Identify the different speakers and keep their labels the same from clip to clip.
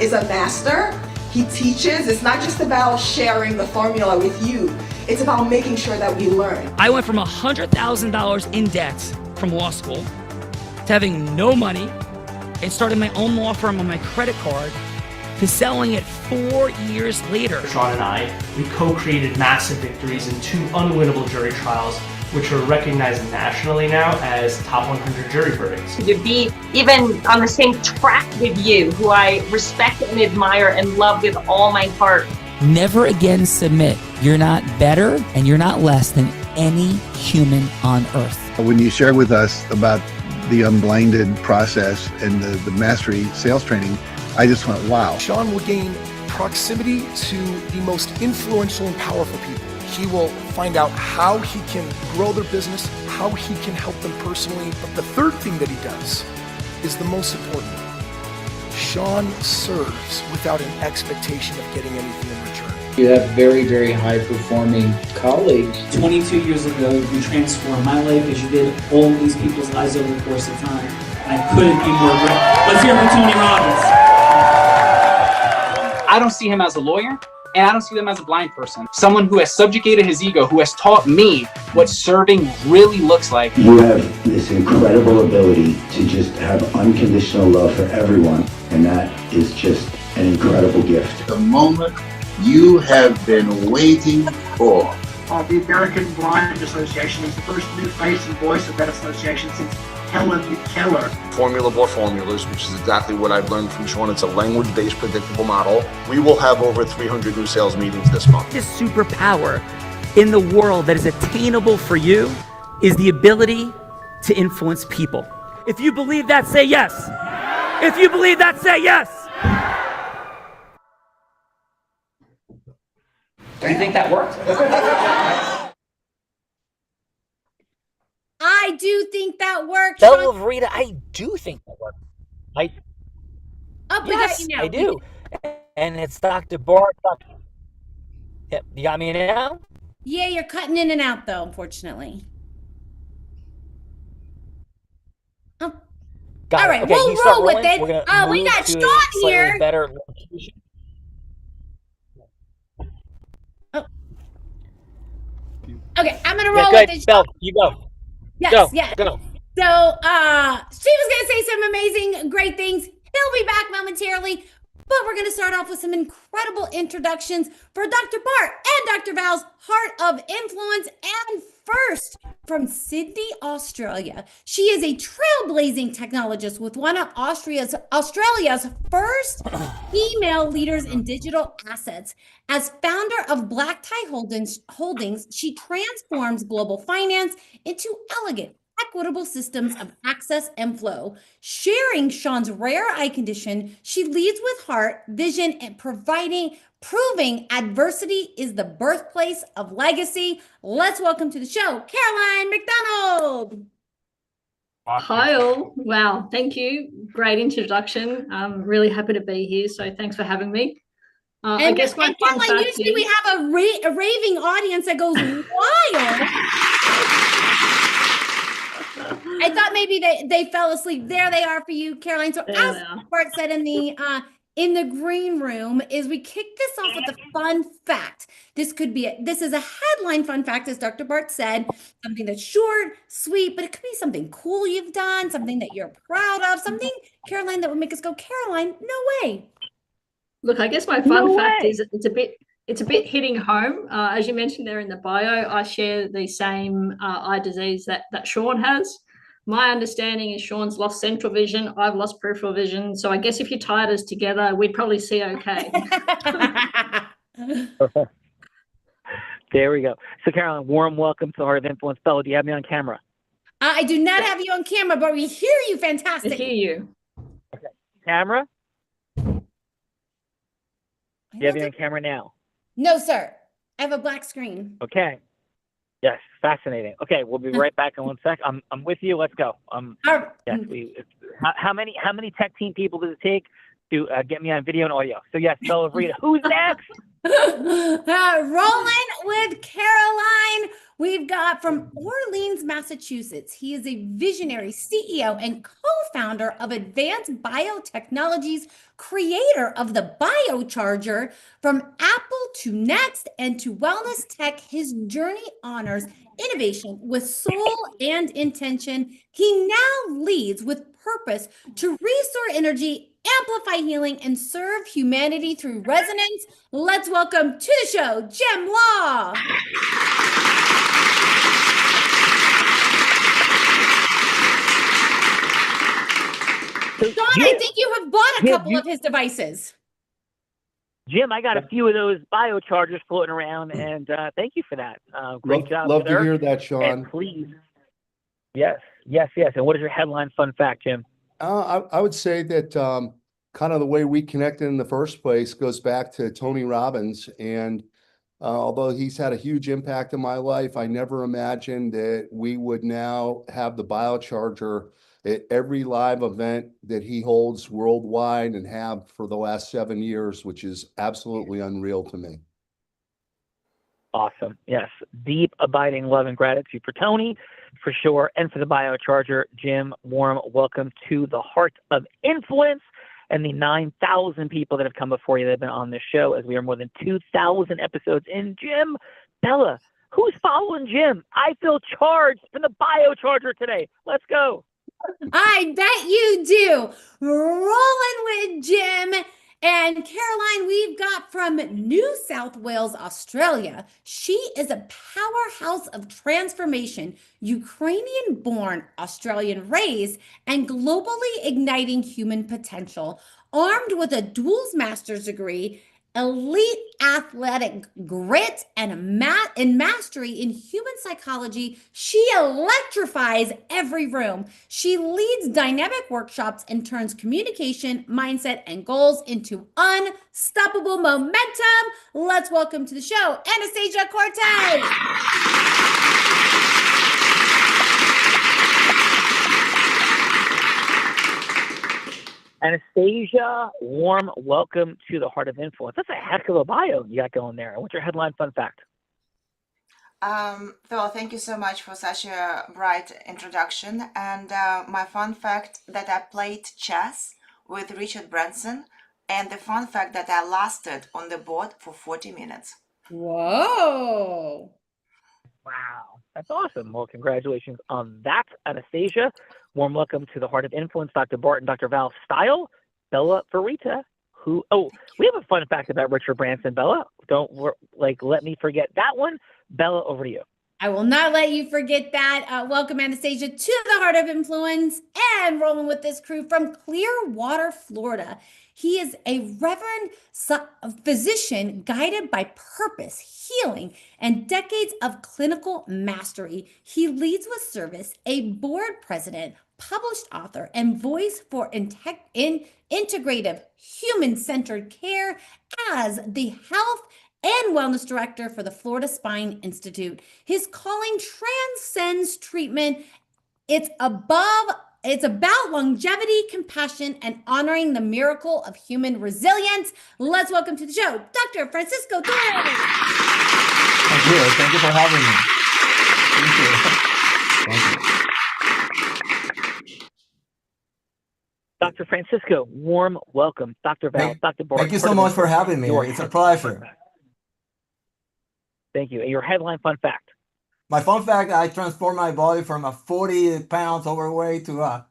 Speaker 1: is a master. He teaches. It's not just about sharing the formula with you. It's about making sure that we learn.
Speaker 2: I went from $100,000 in debt from law school to having no money and starting my own law firm on my credit card to selling it 4 years later.
Speaker 3: Sean and I, we co-created massive victories in 2 unwinnable jury trials, which are recognized nationally now as top 100 jury verdicts.
Speaker 4: To be even on the same track with you, who I respect and admire and love with all my heart.
Speaker 2: Never again submit. You're not better and you're not less than any human on earth.
Speaker 5: When you shared with us about the unblinded process and the mastery sales training, I just went, wow.
Speaker 6: Sean will gain proximity to the most influential and powerful people. He will find out how he can grow their business, how he can help them personally. But the third thing that he does is the most important. Sean serves without an expectation of getting anything in return.
Speaker 7: You have very, very high-performing colleagues.
Speaker 8: 22 years ago, you transformed my life as you did all these people's lives over the course of time. I couldn't be more grateful. Let's hear it for Tony Robbins.
Speaker 9: I don't see him as a lawyer, and I don't see them as a blind person. Someone who has subjugated his ego, who has taught me what serving really looks like.
Speaker 10: You have this incredible ability to just have unconditional love for everyone, and that is just an incredible gift.
Speaker 11: The moment you have been waiting for.
Speaker 12: The American Blind Association is the first new face and voice of that association since Helen Keller.
Speaker 13: Formula for formulas, which is exactly what I've learned from Sean. It's a language-based predictable model. We will have over 300 new sales meetings this month.
Speaker 2: This superpower in the world that is attainable for you is the ability to influence people. If you believe that, say yes. If you believe that, say yes.
Speaker 9: Do you think that worked?
Speaker 14: I do think that works.
Speaker 2: Bella of Rita, I do think that works.
Speaker 14: Yes,
Speaker 2: I do. And it's Dr. Bart. Yep, you got me now?
Speaker 14: Yeah, you're cutting in and out though, unfortunately. All right,
Speaker 2: okay,
Speaker 14: we'll roll with it. We got Sean here.
Speaker 2: Better location.
Speaker 14: Okay, I'm gonna roll with it.
Speaker 2: Belle, you go.
Speaker 14: Yes,
Speaker 2: go,
Speaker 14: yes.
Speaker 2: Go.
Speaker 14: So, she was gonna say some amazing, great things. He'll be back momentarily, but we're gonna start off with some incredible introductions for Dr. Bart and Dr. Val's Heart of Influence. And first, from Sydney, Australia, she is a trailblazing technologist with one of Australia's first female leaders in digital assets. As founder of Black Tie Holdings, she transforms global finance into elegant, equitable systems of access and flow. Sharing Sean's rare eye condition, she leads with heart, vision, and proving adversity is the birthplace of legacy. Let's welcome to the show, Caroline McDonald.
Speaker 15: Hi all. Wow, thank you. Great introduction. I'm really happy to be here, so thanks for having me. I guess my fun
Speaker 14: Caroline,
Speaker 15: fact
Speaker 14: usually we have a raving audience that goes wild. I thought maybe they fell asleep. There they are for you, Caroline. So as Bart said in the green room, is we kick this off with a fun fact. This is a headline fun fact, as Dr. Bart said, something that's short, sweet, but it could be something cool you've done, something that you're proud of, something, Caroline, that would make us go, Caroline, no way.
Speaker 15: Look, I guess my fun fact is it's a bit hitting home. As you mentioned there in the bio, I share the same eye disease that Sean has. My understanding is Sean's lost central vision. I've lost peripheral vision. So I guess if you tied us together, we'd probably see okay.
Speaker 16: There we go. So, Caroline, warm welcome to Heart of Influence. Bella, do you have me on camera?
Speaker 14: I do not have you on camera, but we hear you fantastic.
Speaker 15: I hear you.
Speaker 16: Okay. Camera? Do you have me on camera now?
Speaker 14: No, sir. I have a black screen.
Speaker 16: Okay. Yes, fascinating. Okay, we'll be right back in 1 sec. I'm with you. Let's go. Yes, how many tech team people does it take to get me on video and audio? So yes, Bella Rita. Who's next?
Speaker 14: Rolling with Caroline. We've got from Orleans, Massachusetts. He is a visionary CEO and co-founder of Advanced Biotechnologies, creator of the BioCharger. From Apple to Next and to Wellness Tech, his journey honors innovation with soul and intention. He now leads with purpose to restore energy, amplify healing, and serve humanity through resonance. Let's welcome to the show, Jim Law. Sean, I think you have bought a couple of his devices.
Speaker 16: Jim, I got a few of those BioChargers floating around, and thank you for that. Great job.
Speaker 17: Love to
Speaker 16: sir.
Speaker 17: hear that, Sean.
Speaker 16: And please. Yes. And what is your headline fun fact, Jim?
Speaker 17: I would say that kind of the way we connected in the first place goes back to Tony Robbins. And although he's had a huge impact in my life, I never imagined that we would now have the BioCharger at every live event that he holds worldwide and have for the last 7 years, which is absolutely unreal to me.
Speaker 16: Awesome. Yes. Deep, abiding love and gratitude for Tony, for sure, and for the BioCharger. Jim, warm welcome to the Heart of Influence and the 9,000 people that have come before you that have been on this show, as we are more than 2,000 episodes in. Jim, Bella, who's following Jim? I feel charged from the BioCharger today. Let's go.
Speaker 14: I bet you do. Rolling with Jim. And Caroline, we've got from New South Wales, Australia. She is a powerhouse of transformation, Ukrainian-born, Australian-raised, and globally igniting human potential. Armed with a dual master's degree, elite athletic grit, and mastery in human psychology, she electrifies every room. She leads dynamic workshops and turns communication, mindset, and goals into unstoppable momentum. Let's welcome to the show, Anastasia Cortez.
Speaker 16: Anastasia, warm welcome to the Heart of Influence. That's a heck of a bio you got going there. What's your headline fun fact?
Speaker 18: Phil, thank you so much for such a bright introduction. And my fun fact that I played chess with Richard Branson, and the fun fact that I lasted on the board for 40 minutes.
Speaker 14: Whoa.
Speaker 16: Wow, that's awesome. Well, congratulations on that, Anastasia. Warm welcome to the Heart of Influence, Dr. Barton, Dr. Val Style, Bella Verita, we have a fun fact about Richard Branson, Bella. Don't let me forget that one. Bella, over to you.
Speaker 14: I will not let you forget that. Welcome, Anastasia, to the Heart of Influence, and rolling with this crew from Clearwater, Florida. He is a reverend physician guided by purpose, healing, and decades of clinical mastery. He leads with service, a board president, published author, and voice for integrative, human-centered care as the health and wellness director for the Florida Spine Institute. His calling transcends treatment. It's about longevity, compassion, and honoring the miracle of human resilience. Let's welcome to the show, Dr. Francisco Torres.
Speaker 19: Thank you. Thank you for having me. Thank you.
Speaker 16: Dr. Francisco, warm welcome. Dr. Val, Dr. Barton.
Speaker 19: Thank you so much for having me. It's a pleasure.
Speaker 16: Thank you. And your headline fun fact.
Speaker 19: My fun fact, I transformed my body from a 40 pounds overweight to a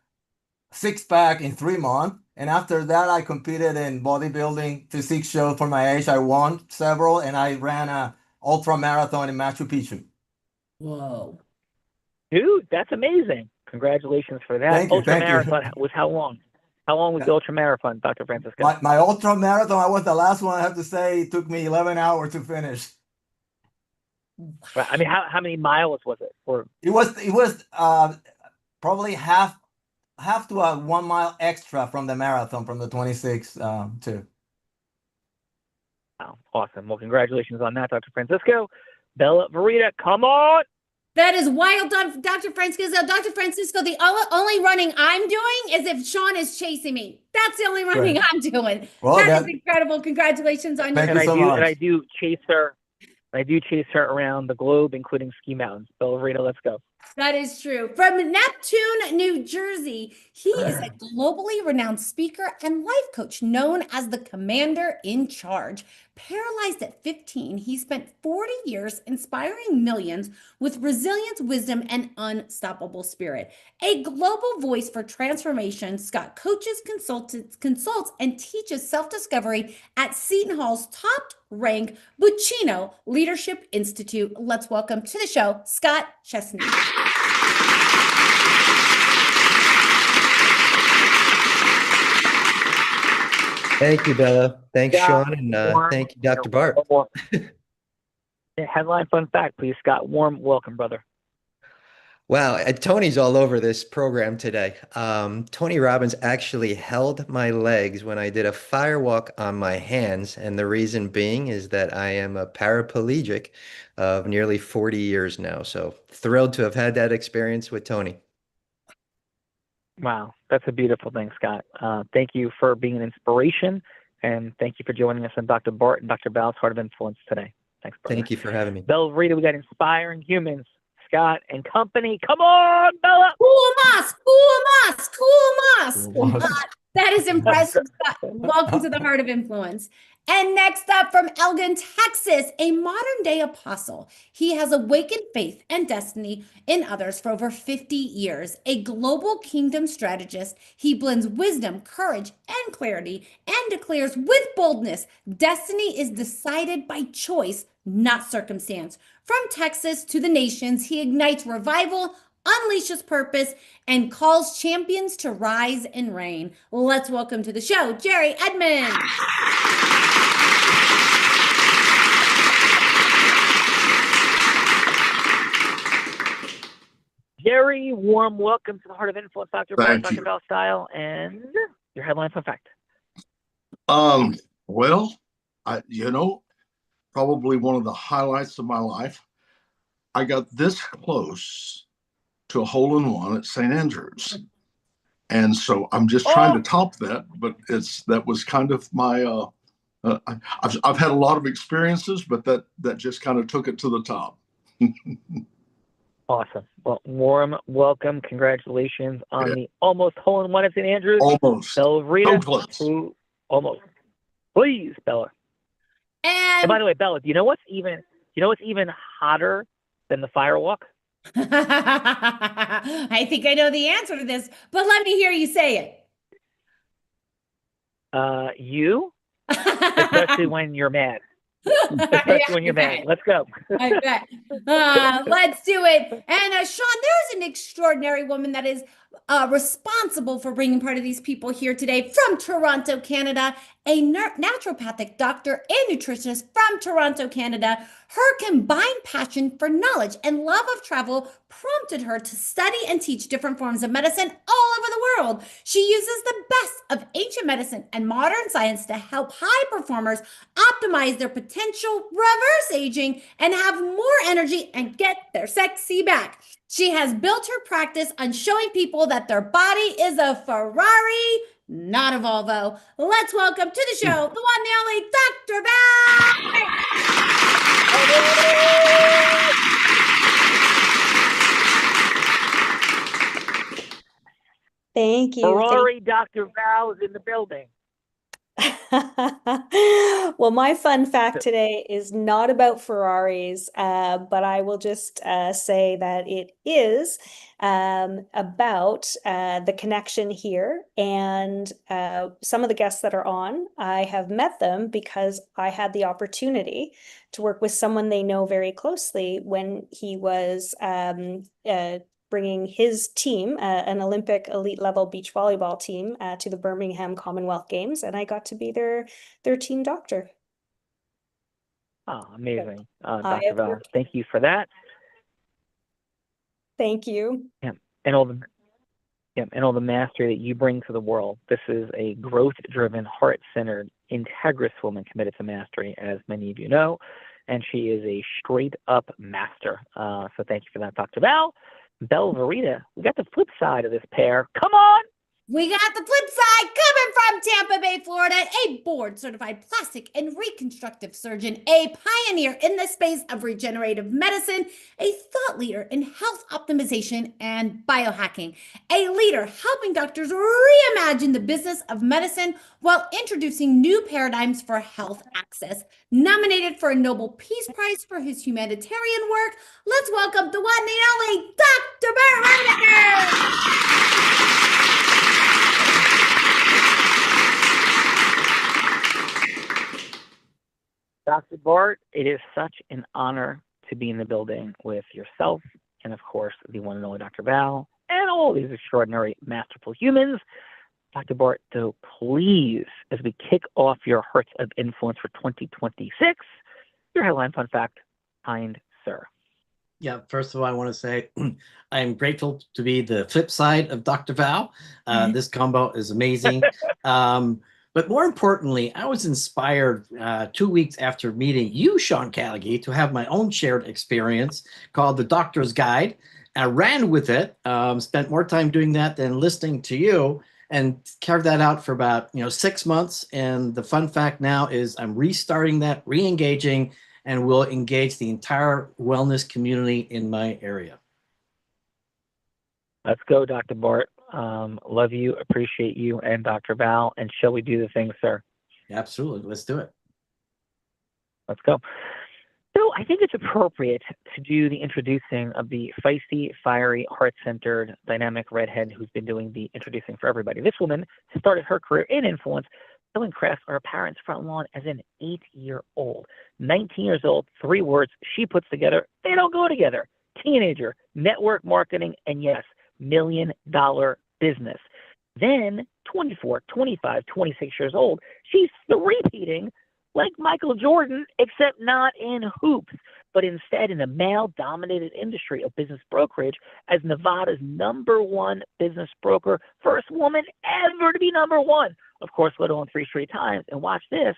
Speaker 19: 6-pack in 3 months. And after that, I competed in bodybuilding physique shows for my age. I won several, and I ran a ultra marathon in Machu Picchu.
Speaker 14: Whoa.
Speaker 16: Dude, that's amazing. Congratulations for that.
Speaker 19: Thank you.
Speaker 16: Ultra marathon was how long? How long was the ultra marathon, Dr. Francisco?
Speaker 19: My ultra marathon, I was the last one. I have to say, it took me 11 hours to finish.
Speaker 16: I mean, how many miles was it?
Speaker 19: It was probably half to a 1 mile extra from the marathon, from the 26 too.
Speaker 16: Wow, awesome. Well, congratulations on that, Dr. Francisco. Bella Verita, come on.
Speaker 14: That is wild, Dr. Francisco. Dr. Francisco, the only running I'm doing is if Sean is chasing me. That's the only running I'm doing.
Speaker 19: Well,
Speaker 14: that is incredible. Congratulations on your.
Speaker 16: And I do chase her. I do chase her around the globe, including ski mountains. Bella Verita, let's go.
Speaker 14: That is true. From Neptune, New Jersey, he is a globally renowned speaker and life coach known as the Commander in Charge. Paralyzed at 15, he spent 40 years inspiring millions with resilience, wisdom, and unstoppable spirit. A global voice for transformation, Scott coaches, consults, and teaches self-discovery at Seton Hall's top-ranked Buccino Leadership Institute. Let's welcome to the show, Scott Chesney.
Speaker 20: Thank you, Bella. Thanks, Sean, and thank you, Dr. Bart.
Speaker 16: Headline fun fact, please, Scott. Warm welcome, brother.
Speaker 20: Wow, Tony's all over this program today. Tony Robbins actually held my legs when I did a firewalk on my hands, and the reason being is that I am a paraplegic of nearly 40 years now. So thrilled to have had that experience with Tony.
Speaker 16: Wow, that's a beautiful thing, Scott. Thank you for being an inspiration, and thank you for joining us on Dr. Bart and Dr. Val's Heart of Influence today. Thanks, brother.
Speaker 20: Thank you for having me.
Speaker 16: Bella Verita, we got Inspiring Humans, Scott and company. Come on, Bella.
Speaker 14: Cool mas. That is impressive, Scott. Welcome to the Heart of Influence. And next up from Elgin, Texas, a modern day apostle. He has awakened faith and destiny in others for over 50 years. A global kingdom strategist, he blends wisdom, courage, and clarity and declares with boldness, destiny is decided by choice, not circumstance. From Texas to the nations, he ignites revival, unleashes purpose, and calls champions to rise and reign. Let's welcome to the show, Jerry Edmonds.
Speaker 16: Jerry, warm welcome to the Heart of Influence, Dr. Bart,
Speaker 11: Thank
Speaker 16: Dr.
Speaker 11: you.
Speaker 16: Val Style, and your headline fun fact.
Speaker 11: Well, probably one of the highlights of my life. I got this close to a hole-in-one at St. Andrews. And so I'm just trying to top that, but that was kind of my, I've had a lot of experiences, but that just kind of took it to the top.
Speaker 16: Awesome. Well, warm welcome. Congratulations on the almost hole-in-one at St. Andrews.
Speaker 11: Almost.
Speaker 16: Bella Verita,
Speaker 11: So close.
Speaker 16: Almost. Please, Bella. And by the way, Bella, do you know what's even hotter than the firewalk?
Speaker 14: I think I know the answer to this, but let me hear you say it.
Speaker 16: You, especially when you're mad. Especially when you're mad. Let's go.
Speaker 14: I bet. Let's do it. And Sean, there's an extraordinary woman that is responsible for bringing part of these people here today from Toronto, Canada, a naturopathic doctor and nutritionist from Toronto, Canada. Her combined passion for knowledge and love of travel prompted her to study and teach different forms of medicine all over the world. She uses the best of ancient medicine and modern science to help high performers optimize their potential, reverse aging, and have more energy and get their sexy back. She has built her practice on showing people that their body is a Ferrari, not a Volvo. Let's welcome to the show, the one, the only Dr. Val.
Speaker 21: Thank you.
Speaker 16: Ferrari Dr. Val is in the building.
Speaker 21: Well, my fun fact today is not about Ferraris, but I will just say that it is about the connection here. And some of the guests that are on, I have met them because I had the opportunity to work with someone they know very closely when he was bringing his team, an Olympic elite level beach volleyball team, to the Birmingham Commonwealth Games, and I got to be their team doctor.
Speaker 16: Oh, amazing, Dr. Val. Thank you for that.
Speaker 21: Thank you.
Speaker 16: Yeah, and all the mastery that you bring to the world. This is a growth-driven, heart-centered, integrous woman committed to mastery, as many of you know, and she is a straight-up master. So thank you for that, Dr. Val. Bella Verita, we got the flip side of this pair. Come on!
Speaker 14: We got the flip side coming from Tampa Bay, Florida, a board-certified plastic and reconstructive surgeon, a pioneer in the space of regenerative medicine, a thought leader in health optimization and biohacking, a leader helping doctors reimagine the business of medicine while introducing new paradigms for health access. Nominated for a Nobel Peace Prize for his humanitarian work, let's welcome the one and only Dr. Burt Reinecker.
Speaker 16: Dr. Bart, it is such an honor to be in the building with yourself and, of course, the one and only Dr. Val and all these extraordinary, masterful humans. Dr. Bart, so please, as we kick off your Hearts of Influence for 2026, your headline fun fact, kind sir.
Speaker 1: Yeah, first of all, I want to say I'm grateful to be the flip side of Dr. Val. This combo is amazing. But more importantly, I was inspired 2 weeks after meeting you, Sean Callagy, to have my own shared experience called The Doctor's Guide. I ran with it, spent more time doing that than listening to you, and carved that out for about 6 months. And the fun fact now is I'm restarting that, re-engaging, and will engage the entire wellness community in my area.
Speaker 16: Let's go, Dr. Bart. Love you, appreciate you, and Dr. Val. And shall we do the thing, sir?
Speaker 1: Absolutely. Let's do it.
Speaker 16: Let's go. So I think it's appropriate to do the introducing of the feisty, fiery, heart-centered, dynamic redhead who's been doing the introducing for everybody. This woman started her career in influence selling crafts on her parents' front lawn as an 8-year-old. 19 years old, 3 words she puts together, they don't go together. Teenager, network marketing, and yes, $1 million business. Then 24, 25, 26 years old, she's repeating like Michael Jordan, except not in hoops, but instead in the male-dominated industry of business brokerage as Nevada's #1 business broker, first woman ever to be #1. Of course, let alone 3 straight times. And watch this.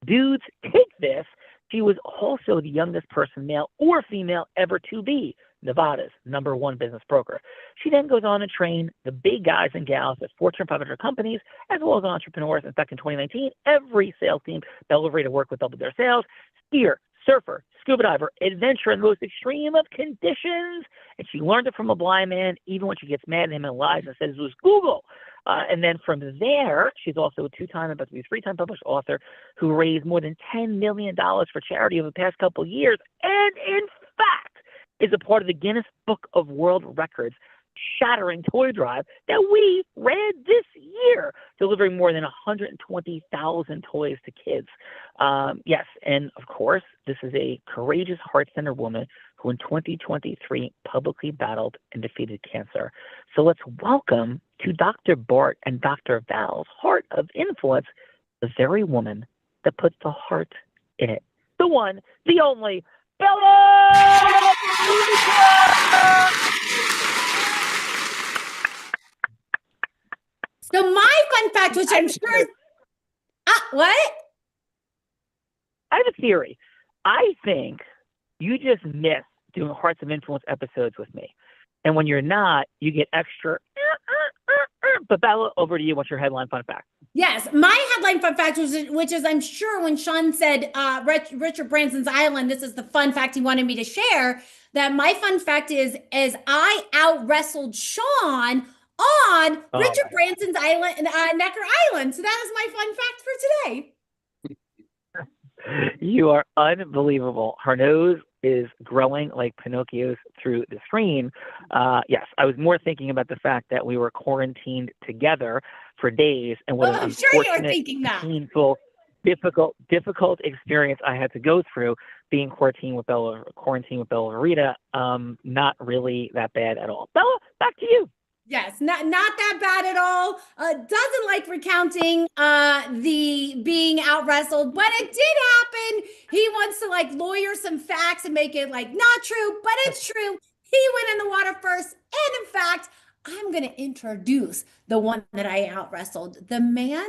Speaker 16: Dudes, take this. She was also the youngest person, male or female, ever to be Nevada's #1 business broker. She then goes on to train the big guys and gals at Fortune 500 companies, as well as entrepreneurs. In fact, in 2019, every sales team Bella Rita worked with doubled their sales. Skier, surfer, scuba diver, adventure in the most extreme of conditions. And she learned it from a blind man, even when she gets mad at him and lies and says it was Google. And then from there, she's also a 2-time, about to be 3-time published author who raised more than $10 million for charity over the past couple of years. And in fact, is a part of the Guinness Book of World Records shattering toy drive that we ran this year, delivering more than 120,000 toys to kids. Yes, and of course, this is a courageous, heart-centered woman who in 2023 publicly battled and defeated cancer. So let's welcome to Dr. Bart and Dr. Val's Heart of Influence, the very woman that puts the heart in it. The one, the only, Bella!
Speaker 14: So my fun fact, which I'm sure is, what?
Speaker 16: I have a theory. I think you just miss doing Hearts of Influence episodes with me. And when you're not, you get extra. But Bella, over to you. What's your headline fun fact?
Speaker 14: Yes, my headline fun fact, which is I'm sure when Sean said Richard Branson's Island, this is the fun fact he wanted me to share, that my fun fact is I out-wrestled Sean on Richard Branson's Island, Necker Island. So that is my fun fact for today.
Speaker 16: You are unbelievable. Her nose is growing like Pinocchio's through the screen. Yes, I was more thinking about the fact that we were quarantined together for days, and what an
Speaker 14: I'm sure you were
Speaker 16: unfortunate,
Speaker 14: thinking that.
Speaker 16: painful, difficult experience I had to go through being quarantined with Bella Rita. Not really that bad at all. Bella, back to you.
Speaker 14: Yes, not that bad at all. Doesn't like recounting the being out wrestled, but it did happen. He wants to like lawyer some facts and make it like not true, but it's true. He went in the water first, and in fact, I'm going to introduce the one that I out wrestled, the man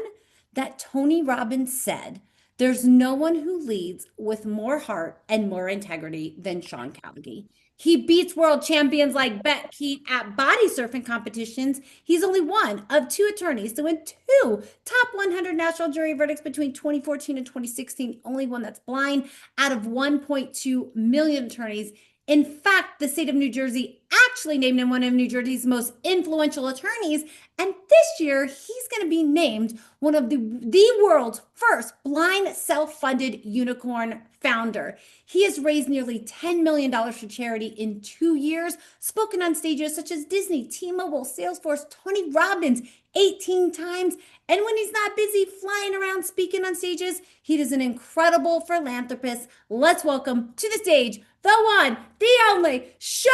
Speaker 14: that Tony Robbins said There's no one who leads with more heart and more integrity than Sean Callagy. He beats world champions like Bet Keat at body surfing competitions. He's only one of 2 attorneys to win 2 top 100 national jury verdicts between 2014 and 2016, only one that's blind out of 1.2 million attorneys. In fact, the state of New Jersey actually named him one of New Jersey's most influential attorneys. And this year, he's going to be named one of the world's first blind self-funded unicorn founder. He has raised nearly $10 million for charity in 2 years, spoken on stages such as Disney, T-Mobile, Salesforce, Tony Robbins 18 times. And when he's not busy flying around speaking on stages, he is an incredible philanthropist. Let's welcome to the stage the one, the only, Sean.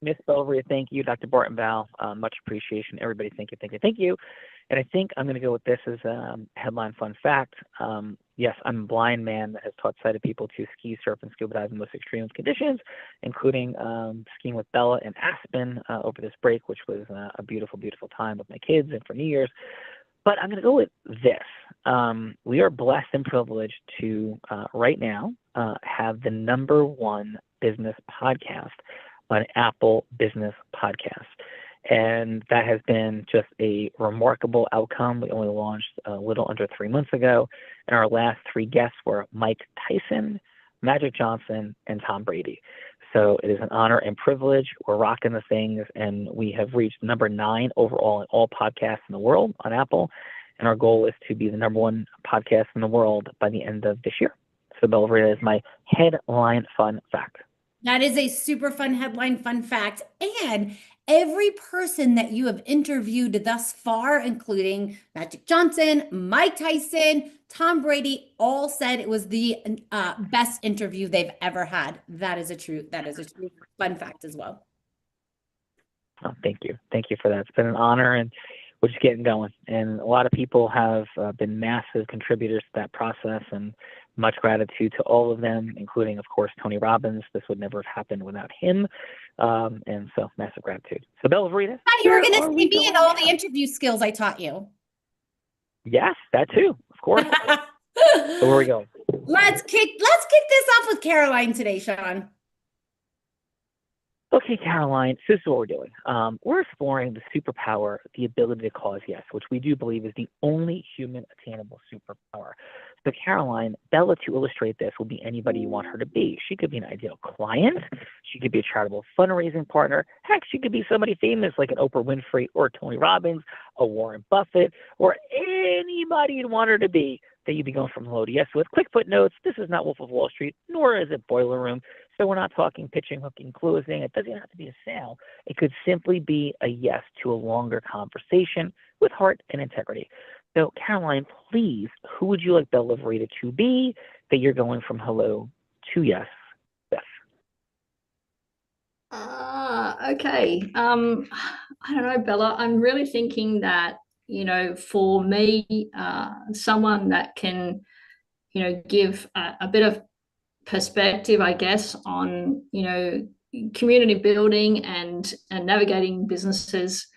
Speaker 16: Miss Belveria, thank you. Dr. Barton Val, much appreciation. Everybody, thank you, thank you, thank you. And I think I'm going to go with this as a headline fun fact. Yes, I'm a blind man that has taught sighted people to ski, surf, and scuba dive in the most extreme conditions, including skiing with Bella in Aspen over this break, which was a beautiful, beautiful time with my kids and for New Year's. But I'm going to go with this. We are blessed and privileged to right now have the #1 business podcast on Apple Business Podcast. And that has been just a remarkable outcome. We only launched a little under 3 months ago. And our last 3 guests were Mike Tyson, Magic Johnson, and Tom Brady. So it is an honor and privilege. We're rocking the things, and we have reached #9 overall in all podcasts in the world on Apple. And our goal is to be the #1 podcast in the world by the end of this year. So Belveria is my headline fun fact.
Speaker 14: That is a super fun headline, fun fact. And every person that you have interviewed thus far, including Magic Johnson, Mike Tyson, Tom Brady, all said it was the best interview they've ever had. That is a true fun fact as well.
Speaker 16: Oh, thank you. Thank you for that. It's been an honor, and we're just getting going. And a lot of people have been massive contributors to that process, and much gratitude to all of them, including, of course, Tony Robbins. This would never have happened without him. And so massive gratitude. So Belveria.
Speaker 14: You were going to see me and all the interview skills I taught you.
Speaker 16: Yes, that too, of course. So where are we going?
Speaker 14: Let's kick this off with Caroline today, Sean.
Speaker 16: Okay, Caroline, so this is what we're doing. We're exploring the superpower, the ability to cause yes, which we do believe is the only human attainable superpower. So Caroline, Bella, to illustrate this, will be anybody you want her to be. She could be an ideal client. She could be a charitable fundraising partner. Heck, she could be somebody famous like an Oprah Winfrey or Tony Robbins, a Warren Buffett, or anybody you'd want her to be that you'd be going from hello to yes with. Quick footnotes, this is not Wolf of Wall Street, nor is it Boiler Room. So we're not talking pitching, hooking, closing. It doesn't have to be a sale. It could simply be a yes to a longer conversation with heart and integrity. So Caroline, please, who would you like Belveria to be that you're going from hello to yes with?
Speaker 15: Okay. I don't know, Bella. I'm really thinking that, for me, someone that can, give a bit of perspective, I guess, on, community building and navigating businesses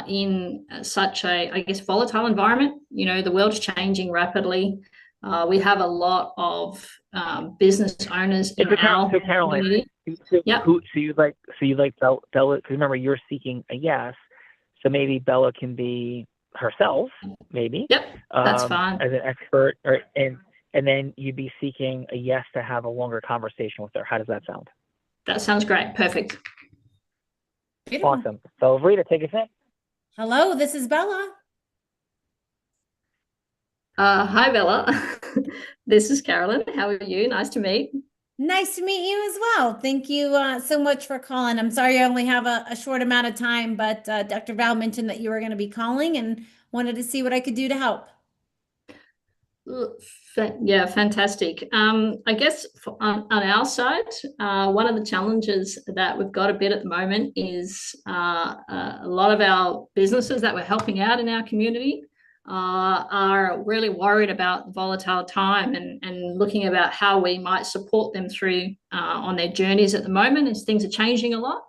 Speaker 15: in such a, I guess, volatile environment. The world's changing rapidly. We have a lot of business owners in our community.
Speaker 16: So you like Bella? Because remember, you're seeking a yes, so maybe Bella can be herself, maybe.
Speaker 15: Yep, that's fine.
Speaker 16: As an expert, and then you'd be seeking a yes to have a longer conversation with her. How does that sound?
Speaker 15: That sounds great. Perfect.
Speaker 14: Beautiful.
Speaker 16: Awesome. So Rita, take us in.
Speaker 14: Hello, this is Bella.
Speaker 15: Hi, Bella. This is Carolyn. How are you? Nice to meet.
Speaker 14: Nice to meet you as well. Thank you so much for calling. I'm sorry I only have a short amount of time, but Dr. Val mentioned that you were going to be calling and wanted to see what I could do to help.
Speaker 15: Yeah, fantastic. I guess on our side, one of the challenges that we've got a bit at the moment is a lot of our businesses that we're helping out in our community are really worried about the volatile time and looking about how we might support them through on their journeys at the moment as things are changing a lot.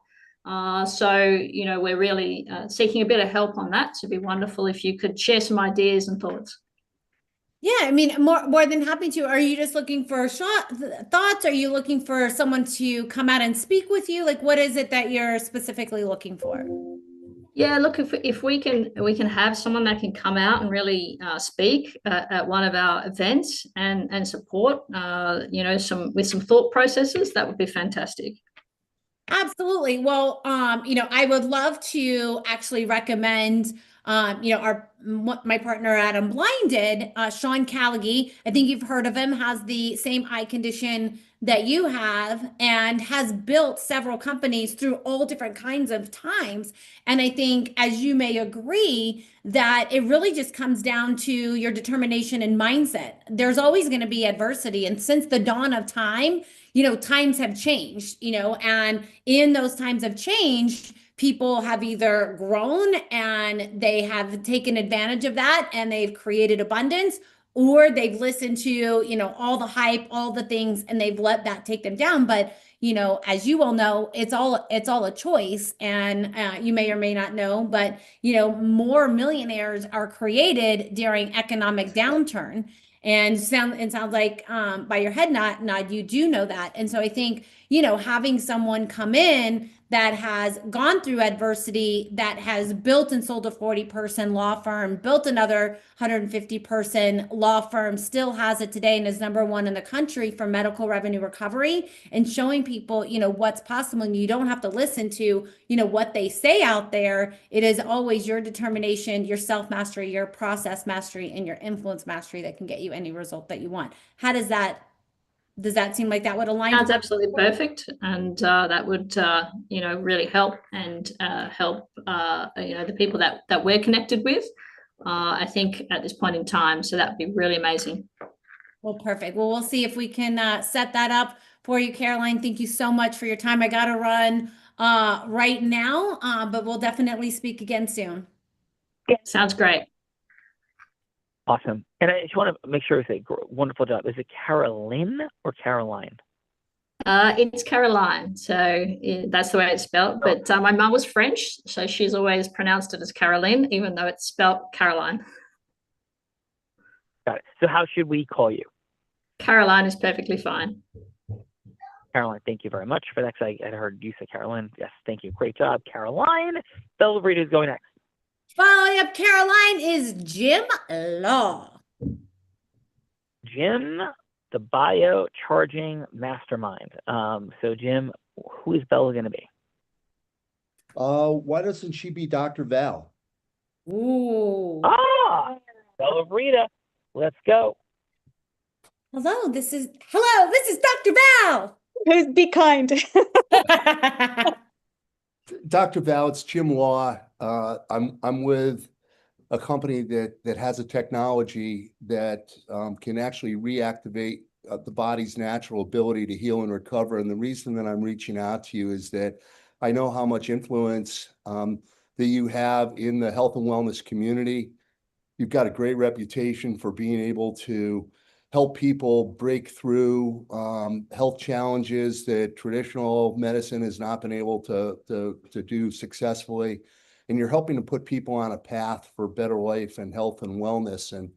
Speaker 15: So, you know, we're really seeking a bit of help on that. So it'd be wonderful if you could share some ideas and thoughts.
Speaker 14: Yeah, I mean, more than happy to. Are you just looking for thoughts? Are you looking for someone to come out and speak with you? Like, what is it that you're specifically looking for?
Speaker 15: Yeah, look, if we can have someone that can come out and really speak at one of our events and support, you know, with some thought processes, that would be fantastic.
Speaker 14: Absolutely. Well, you know, I would love to actually recommend, you know, my partner at Unblinded, Sean Callaghy. I think you've heard of him, has the same eye condition that you have and has built several companies through all different kinds of times. And I think, as you may agree, that it really just comes down to your determination and mindset. There's always going to be adversity. And since the dawn of time, you know, times have changed, you know, and in those times of change, people have either grown and they have taken advantage of that and they've created abundance, or they've listened to, you know, all the hype, all the things, and they've let that take them down. But, you know, as you all know, it's all a choice. And you may or may not know, but, you know, more millionaires are created during economic downturn. And it sounds like by your head nod, you do know that. And so I think, you know, having someone come in that has gone through adversity, that has built and sold a 40-person law firm, built another 150-person law firm, still has it today and is #1 in the country for medical revenue recovery, and showing people, you know, what's possible. And you don't have to listen to, you know, what they say out there. It is always your determination, your self-mastery, your process mastery, and your influence mastery that can get you any result that you want. How does that seem like that would align?
Speaker 15: Sounds absolutely perfect, and that would you know, really help and help you know, the people that we're connected with, I think, at this point in time. So that would be really amazing.
Speaker 14: Well, perfect. Well, we'll see if we can set that up for you, Caroline. Thank you so much for your time. I got to run right now, but we'll definitely speak again soon.
Speaker 15: Sounds great.
Speaker 16: Awesome. And I just want to make sure it's a wonderful job. Is it Carolyn or Caroline?
Speaker 15: It's Caroline, so that's the way it's spelled. But my mum was French, so she's always pronounced it as Caroline, even though it's spelled Caroline.
Speaker 16: Got it. So how should we call you?
Speaker 15: Caroline is perfectly fine.
Speaker 16: Caroline, thank you very much for that. I had heard you say Caroline. Yes, thank you. Great job, Caroline. Bella Rita is going next.
Speaker 14: Following up Caroline is Jim Law.
Speaker 16: Jim, the biocharging mastermind. So Jim, who is Bella going to be?
Speaker 17: Why doesn't she be Dr. Val?
Speaker 14: Ooh.
Speaker 16: Ah, Bella Rita. Let's go.
Speaker 14: Hello, this is Dr. Val.
Speaker 21: Be kind.
Speaker 17: Dr. Val, it's Jim Law. I'm with a company that has a technology that can actually reactivate the body's natural ability to heal and recover. And the reason that I'm reaching out to you is that I know how much influence that you have in the health and wellness community. You've got a great reputation for being able to help people break through health challenges that traditional medicine has not been able to do successfully. And you're helping to put people on a path for better life and health and wellness. And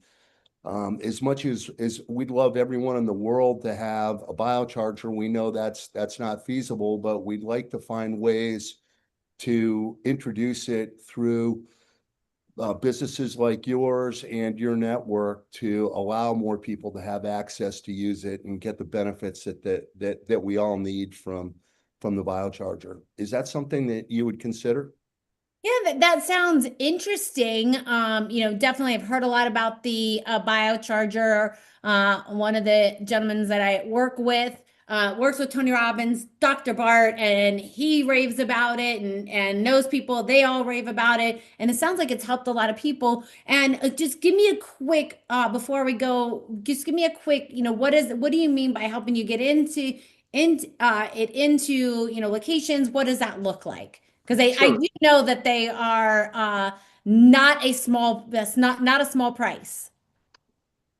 Speaker 17: as much as we'd love everyone in the world to have a biocharger, we know that's not feasible, but we'd like to find ways to introduce it through businesses like yours and your network to allow more people to have access to use it and get the benefits that we all need from the biocharger. Is that something that you would consider?
Speaker 14: Yeah, that sounds interesting. You know, definitely I've heard a lot about the biocharger. One of the gentlemen that I work with works with Tony Robbins, Dr. Bart, and he raves about it and knows people, they all rave about it. And it sounds like it's helped a lot of people. And just give me a quick, before we go, just give me a quick, you know, what do you mean by helping you get into, you know, locations? What does that look like? Because I do know that they are not a small, that's not a small price.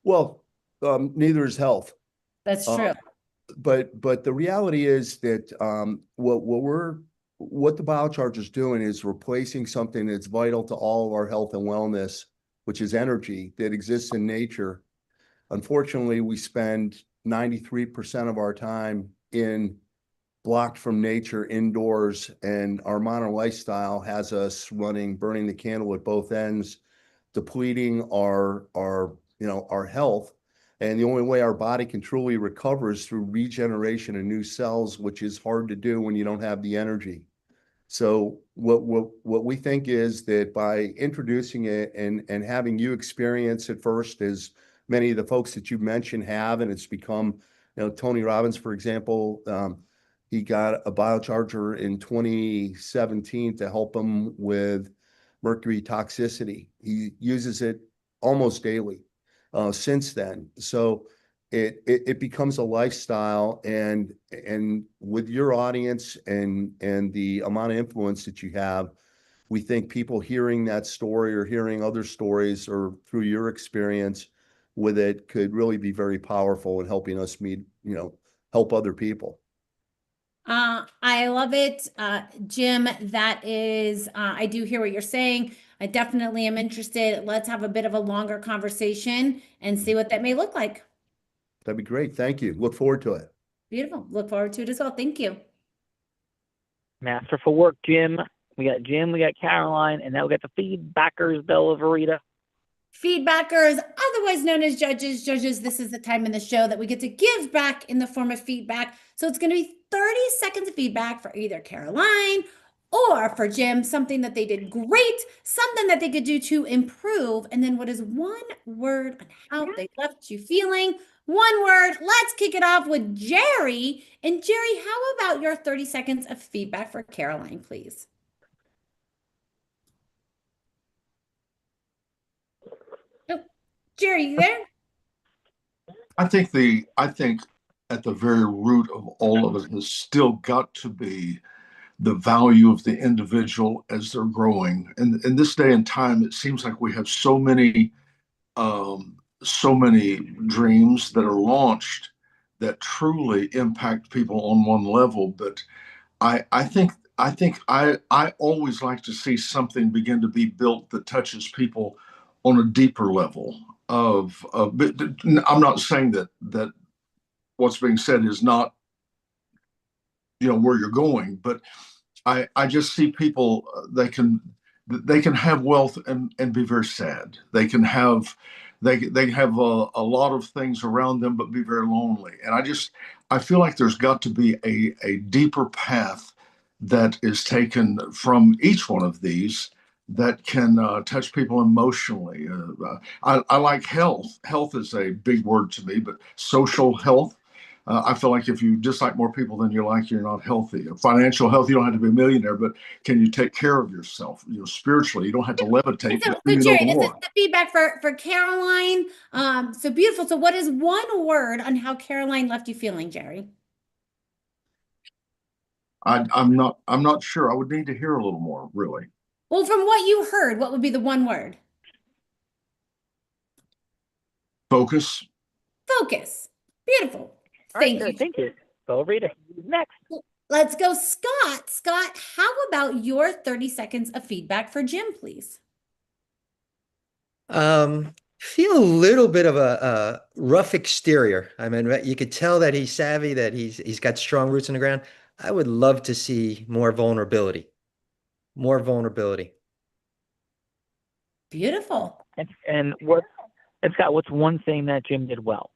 Speaker 17: Well, neither is health.
Speaker 14: That's true.
Speaker 17: But the reality is that what we're what the biocharger is doing is replacing something that's vital to all of our health and wellness, which is energy that exists in nature. Unfortunately, we spend 93% of our time blocked from nature indoors, and our modern lifestyle has us burning the candle at both ends, depleting our health. And the only way our body can truly recover is through regeneration of new cells, which is hard to do when you don't have the energy. So what we think is that by introducing it and having you experience it first, as many of the folks that you mentioned have, and it's become, Tony Robbins, for example, he got a biocharger in 2017 to help him with mercury toxicity. He uses it almost daily since then. So it becomes a lifestyle, and with your audience and the amount of influence that you have, we think people hearing that story or hearing other stories or through your experience with it could really be very powerful in helping us help other people.
Speaker 14: I love it. Jim, that is, I do hear what you're saying. I definitely am interested. Let's have a bit of a longer conversation and see what that may look like.
Speaker 17: That'd be great. Thank you. Look forward to it.
Speaker 14: Beautiful. Look forward to it as well. Thank you.
Speaker 16: Masterful work, Jim. We got Caroline, and now we got the feedbackers, Bella Verita.
Speaker 14: Feedbackers, otherwise known as judges. Judges, this is the time in the show that we get to give back in the form of feedback. So it's going to be 30 seconds of feedback for either Caroline or for Jim, something that they did great, something that they could do to improve, and then what is one word on how they left you feeling? One word. Let's kick it off with Jerry. And Jerry, how about your 30 seconds of feedback for Caroline, please? Oh, Jerry, you there?
Speaker 11: I think at the very root of all of it has still got to be the value of the individual as they're growing. And in this day and time, it seems like we have so many dreams that are launched that truly impact people on one level. But I think I always like to see something begin to be built that touches people on a deeper level but I'm not saying that what's being said is not, where you're going, but I just see people, they can have wealth and be very sad. They have a lot of things around them, but be very lonely. And I feel like there's got to be a deeper path that is taken from each one of these that can touch people emotionally. I like health. Health is a big word to me, but social health. I feel like if you dislike more people than you like, you're not healthy. Financial health, you don't have to be a millionaire, but can you take care of yourself? Spiritually, you don't have to levitate.
Speaker 14: So Jerry, this is the feedback for Caroline. So beautiful. So what is one word on how Caroline left you feeling, Jerry?
Speaker 11: I'm not sure. I would need to hear a little more, really.
Speaker 14: Well, from what you heard, what would be the one word?
Speaker 11: Focus.
Speaker 14: Focus. Beautiful. Thank you.
Speaker 16: Thank you. Go read it. Next.
Speaker 14: Let's go, Scott. Scott, how about your 30 seconds of feedback for Jim, please?
Speaker 20: Feel a little bit of a rough exterior. I mean, you could tell that he's savvy, that he's got strong roots in the ground. I would love to see more vulnerability. More vulnerability.
Speaker 14: Beautiful.
Speaker 16: And Scott, what's one thing that Jim did well?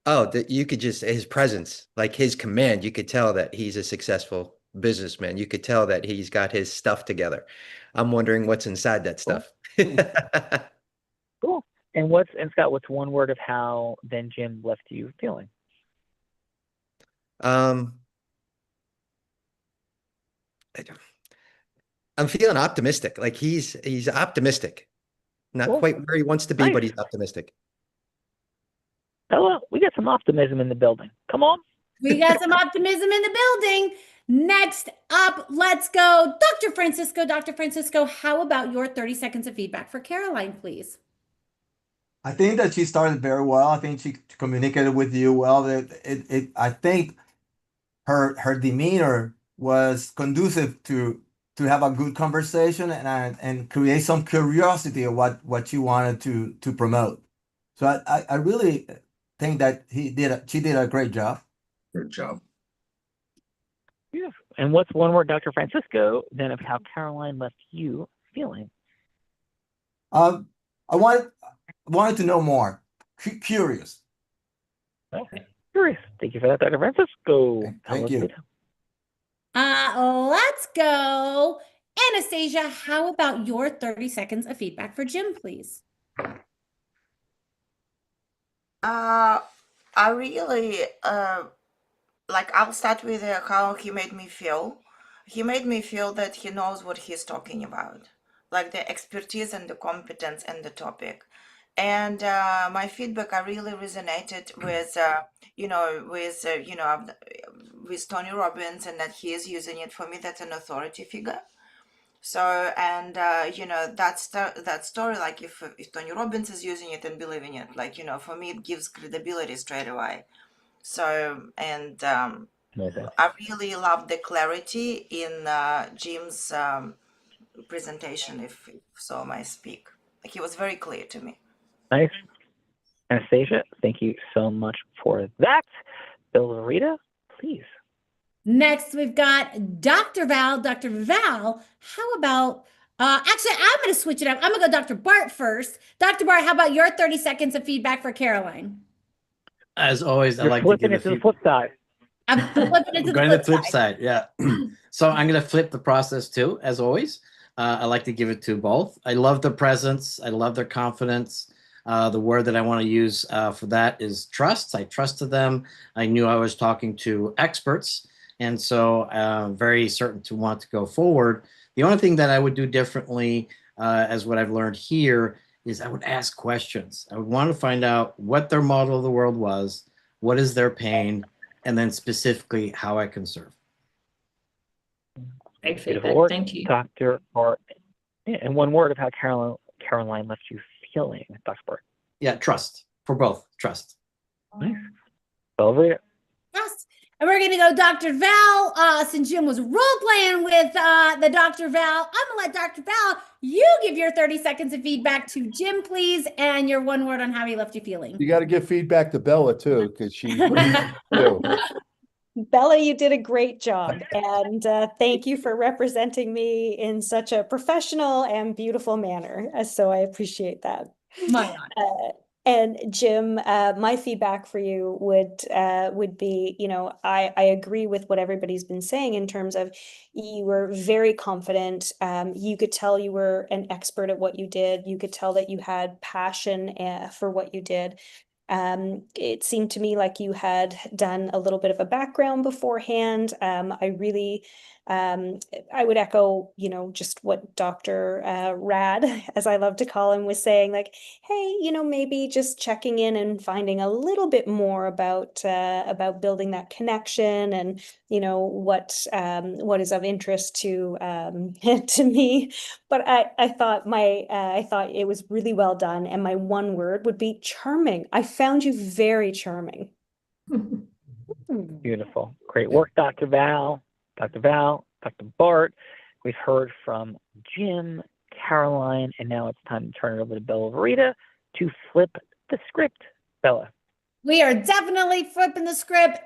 Speaker 20: Oh, that you could just, his presence, like his command, you could tell that he's a successful businessman. You could tell that he's got his stuff together. I'm wondering what's inside that stuff.
Speaker 16: Cool. And Scott, what's one word of how then Jim left you feeling?
Speaker 20: I'm feeling optimistic. Like he's optimistic. Not quite where he wants to be, but he's optimistic.
Speaker 16: Bella, we got some optimism in the building. Come on.
Speaker 14: We got some optimism in the building. Next up, let's go. Dr. Francisco. Dr. Francisco, how about your 30 seconds of feedback for Caroline, please?
Speaker 19: I think that she started very well. I think she communicated with you well. I think her demeanor was conducive to have a good conversation and create some curiosity of what you wanted to promote. So I really think that she did a great job.
Speaker 11: Good job.
Speaker 16: Yeah. And what's one word, Dr. Francisco, then of how Caroline left you feeling?
Speaker 19: I wanted to know more. Curious.
Speaker 16: Okay. Curious. Thank you for that, Dr. Francisco.
Speaker 19: Thank you.
Speaker 14: Let's go. Anastasia, how about your 30 seconds of feedback for Jim, please?
Speaker 18: I really like, I'll start with how he made me feel. He made me feel that he knows what he's talking about, like the expertise and the competence and the topic. And my feedback, I really resonated with, with Tony Robbins, and that he is using it. For me, that's an authority figure. So, and that story, like if Tony Robbins is using it and believing it, like, for me, it gives credibility straight away. So, and I really love the clarity in Jim's presentation, if so may speak. Like, he was very clear to me.
Speaker 16: Nice. Anastasia, thank you so much for that. Bill Rita, please.
Speaker 14: Next, we've got Dr. Val. Dr. Val, how about, actually, I'm going to switch it up. I'm going to go Dr. Bart first. Dr. Bart, how about your 30 seconds of feedback for Caroline?
Speaker 1: As always, I
Speaker 16: You're
Speaker 1: like to
Speaker 16: flipping
Speaker 1: give
Speaker 16: it to the flip side.
Speaker 14: I'm flipping it to
Speaker 1: going to the flip
Speaker 14: side.
Speaker 1: side. Yeah. So I'm going to flip the process too, as always. I like to give it to both. I love their presence. I love their confidence. The word that I want to use for that is trust. I trusted them. I knew I was talking to experts. And so very certain to want to go forward. The only thing that I would do differently, as what I've learned here, is I would ask questions. I would want to find out what their model of the world was, what is their pain, and then specifically how I can serve.
Speaker 15: Great feedback. Thank you.
Speaker 16: Dr. Bart. And one word of how Caroline left you feeling, Dr. Bart.
Speaker 1: Yeah, trust. For both. Trust.
Speaker 16: Nice. Belvedere.
Speaker 14: Trust. And we're going to go Dr. Val. Since Jim was role-playing with the Dr. Val, I'm going to let Dr. Val, you give your 30 seconds of feedback to Jim, please, and your one word on how he left you feeling.
Speaker 17: You got to give feedback to Bella, too, because she...
Speaker 21: Bella, you did a great job, and thank you for representing me in such a professional and beautiful manner. So I appreciate that.
Speaker 14: My honor.
Speaker 21: And Jim, my feedback for you would be, I agree with what everybody's been saying in terms of you were very confident. You could tell you were an expert at what you did. You could tell that you had passion for what you did. It seemed to me like you had done a little bit of a background beforehand. I would echo, just what Dr. Rad, as I love to call him, was saying, like, hey, maybe just checking in and finding a little bit more about building that connection and, what is of interest to to me. But I thought it was really well done. And my one word would be charming. I found you very charming.
Speaker 16: Beautiful. Great work, Dr. Val. Dr. Val, Dr. Bart. We've heard from Jim, Caroline, and now it's time to turn it over to Bella Verita to flip the script. Bella.
Speaker 14: We are definitely flipping the script,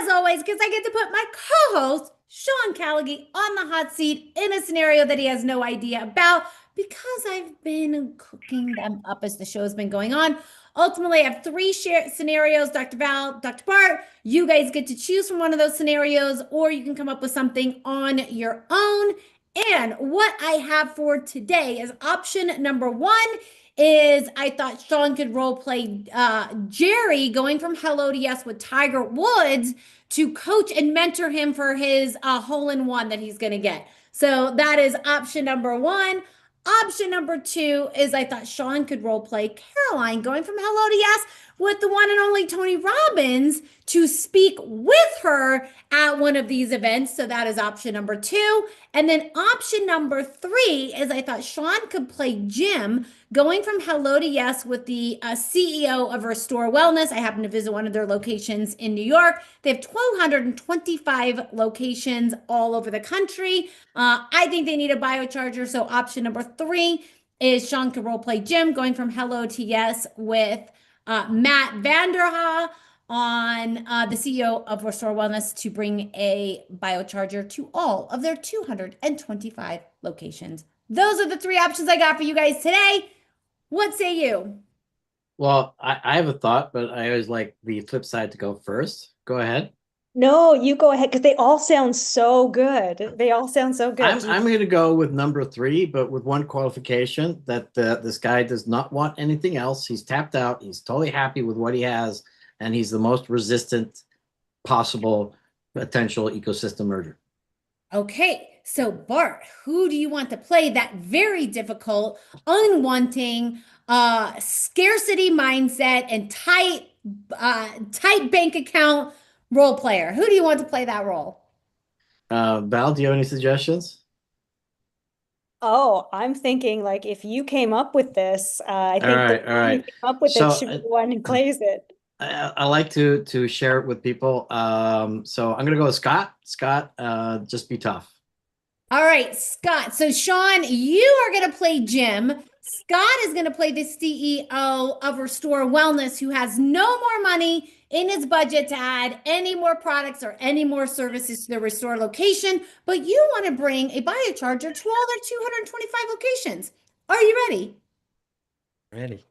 Speaker 14: as always, because I get to put my co-host, Sean Callagy, on the hot seat in a scenario that he has no idea about, because I've been cooking them up as the show's been going on. Ultimately, I have three scenarios, Dr. Val, Dr. Bart. You guys get to choose from one of those scenarios, or you can come up with something on your own. And what I have for today is option number one is I thought Sean could role play Jerry going from Hello to Yes with Tiger Woods to coach and mentor him for his hole-in-one that he's going to get. So that is option number one. Option number two is I thought Sean could role play Caroline going from Hello to Yes with the one and only Tony Robbins to speak with her at one of these events. So that is option number 2. And then option number 3 is I thought Sean could play Jim, going from hello to yes with the CEO of Restore Wellness. I happened to visit one of their locations in New York. They have 1,225 locations all over the country. I think they need a biocharger. So option number 3 is Sean could role play Jim, going from hello to yes with Matt Vanderha on the CEO of Restore Wellness to bring a biocharger to all of their 225 locations. Those are the 3 options I got for you guys today. What say you?
Speaker 1: Well, I have a thought, but I always like the flip side to go first. Go ahead.
Speaker 21: No, you go ahead because they all sound so good. They all sound so good.
Speaker 1: I'm going to go with number 3, but with one qualification that this guy does not want anything else. He's tapped out. He's totally happy with what he has, and he's the most resistant possible potential ecosystem merger.
Speaker 14: Okay, so Bart, who do you want to play that very difficult, unwanting, scarcity mindset and tight bank account role player? Who do you want to play that role?
Speaker 1: Val, do you have any suggestions?
Speaker 21: Oh, I'm thinking like if you came up with this, I think the
Speaker 1: all
Speaker 21: one who
Speaker 1: right.
Speaker 21: came up with
Speaker 1: So,
Speaker 21: it should be the one who plays it.
Speaker 1: I like to share it with people. So I'm going to go with Scott. Scott, just be tough.
Speaker 14: All right, Scott. So Sean, you are going to play Jim. Scott is going to play the CEO of Restore Wellness, who has no more money in his budget to add any more products or any more services to the Restore location, but you want to bring a biocharger to all their 225 locations. Are you ready?
Speaker 20: Ready.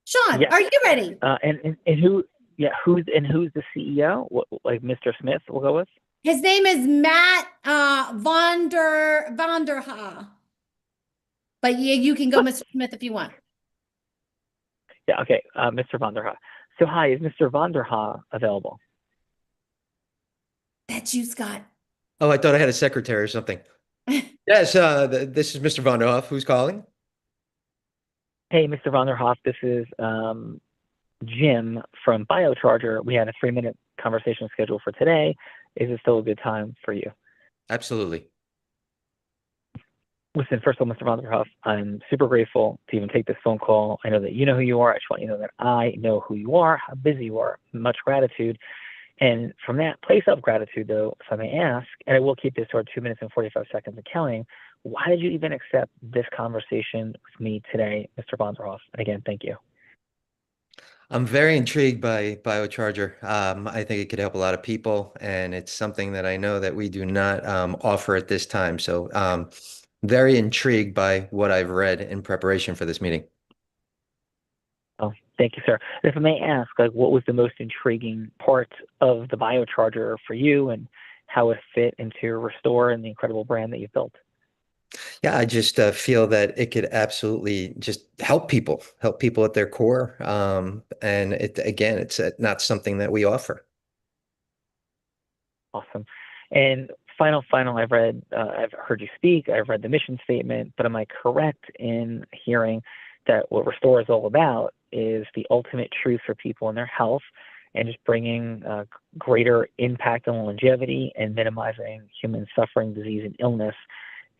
Speaker 14: Sean,
Speaker 16: Yes.
Speaker 14: are you ready?
Speaker 16: And who? Yeah, who's the CEO? What, like Mr. Smith? We'll go with.
Speaker 14: His name is Matt Vanderha. But yeah, you can go Mr. Smith if you want.
Speaker 16: Yeah. Okay. Mr. Vanderha. So hi, is Mr. Vanderha available?
Speaker 14: That's you, Scott.
Speaker 20: Oh, I thought I had a secretary or something. Yes, this is Mr. Vanderhoff. Who's calling?
Speaker 16: Hey, Mr. Vanderhoff. This is Jim from Biocharger. We had a 3-minute conversation scheduled for today. Is it still a good time for you?
Speaker 20: Absolutely.
Speaker 16: Listen, first of all, Mr. Vanderhoff, I'm super grateful to even take this phone call. I know that you know who you are. I just want you to know that I know who you are, how busy you are. Much gratitude. And from that place of gratitude, though, if I may ask, and I will keep this to our 2 minutes and 45 seconds accounting, why did you even accept this conversation with me today, Mr. Vanderhoff? And again, thank you.
Speaker 20: I'm very intrigued by Biocharger. I think it could help a lot of people, and it's something that I know that we do not offer at this time. So very intrigued by what I've read in preparation for this meeting.
Speaker 16: Oh, thank you, sir. If I may ask, like, what was the most intriguing part of the Biocharger for you, and how it fit into Restore and the incredible brand that you've built?
Speaker 20: Yeah, I just feel that it could absolutely just help people at their core. And it's not something that we offer.
Speaker 16: Awesome. And final, I've heard you speak, I've read the mission statement, but am I correct in hearing that what Restore is all about is the ultimate truth for people in their health and just bringing greater impact on longevity and minimizing human suffering, disease, and illness?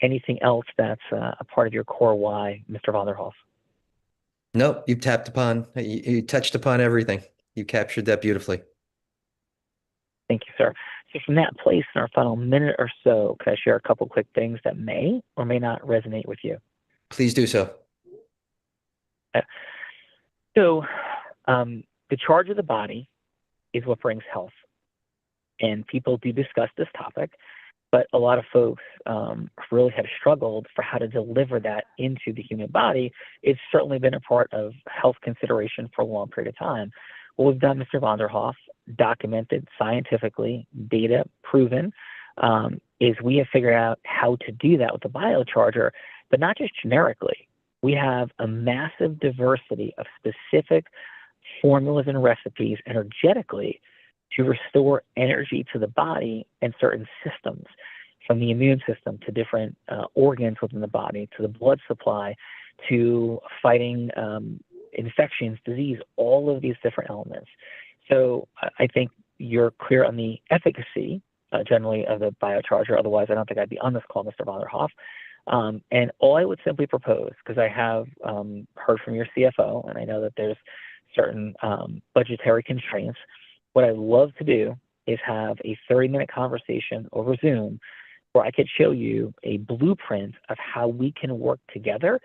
Speaker 16: Anything else that's a part of your core why, Mr. Vanderhoff?
Speaker 20: Nope, you touched upon everything. You captured that beautifully.
Speaker 16: Thank you, sir. So from that place, in our final minute or so, could I share a couple quick things that may or may not resonate with you?
Speaker 20: Please do so.
Speaker 16: So the charge of the body is what brings health. And people do discuss this topic, but a lot of folks really have struggled for how to deliver that into the human body. It's certainly been a part of health consideration for a long period of time. What we've done, Mr. Vanderhoff, documented scientifically, data proven, is we have figured out how to do that with the biocharger, but not just generically. We have a massive diversity of specific formulas and recipes energetically to restore energy to the body and certain systems, from the immune system to different organs within the body, to the blood supply, to fighting infections, disease, all of these different elements. So I think you're clear on the efficacy generally of the biocharger. Otherwise, I don't think I'd be on this call, Mr. Vonderhoff. And all I would simply propose, because I have heard from your CFO, and I know that there's certain budgetary constraints, what I love to do is have a 30-minute conversation over Zoom where I could show you a blueprint of how we can work together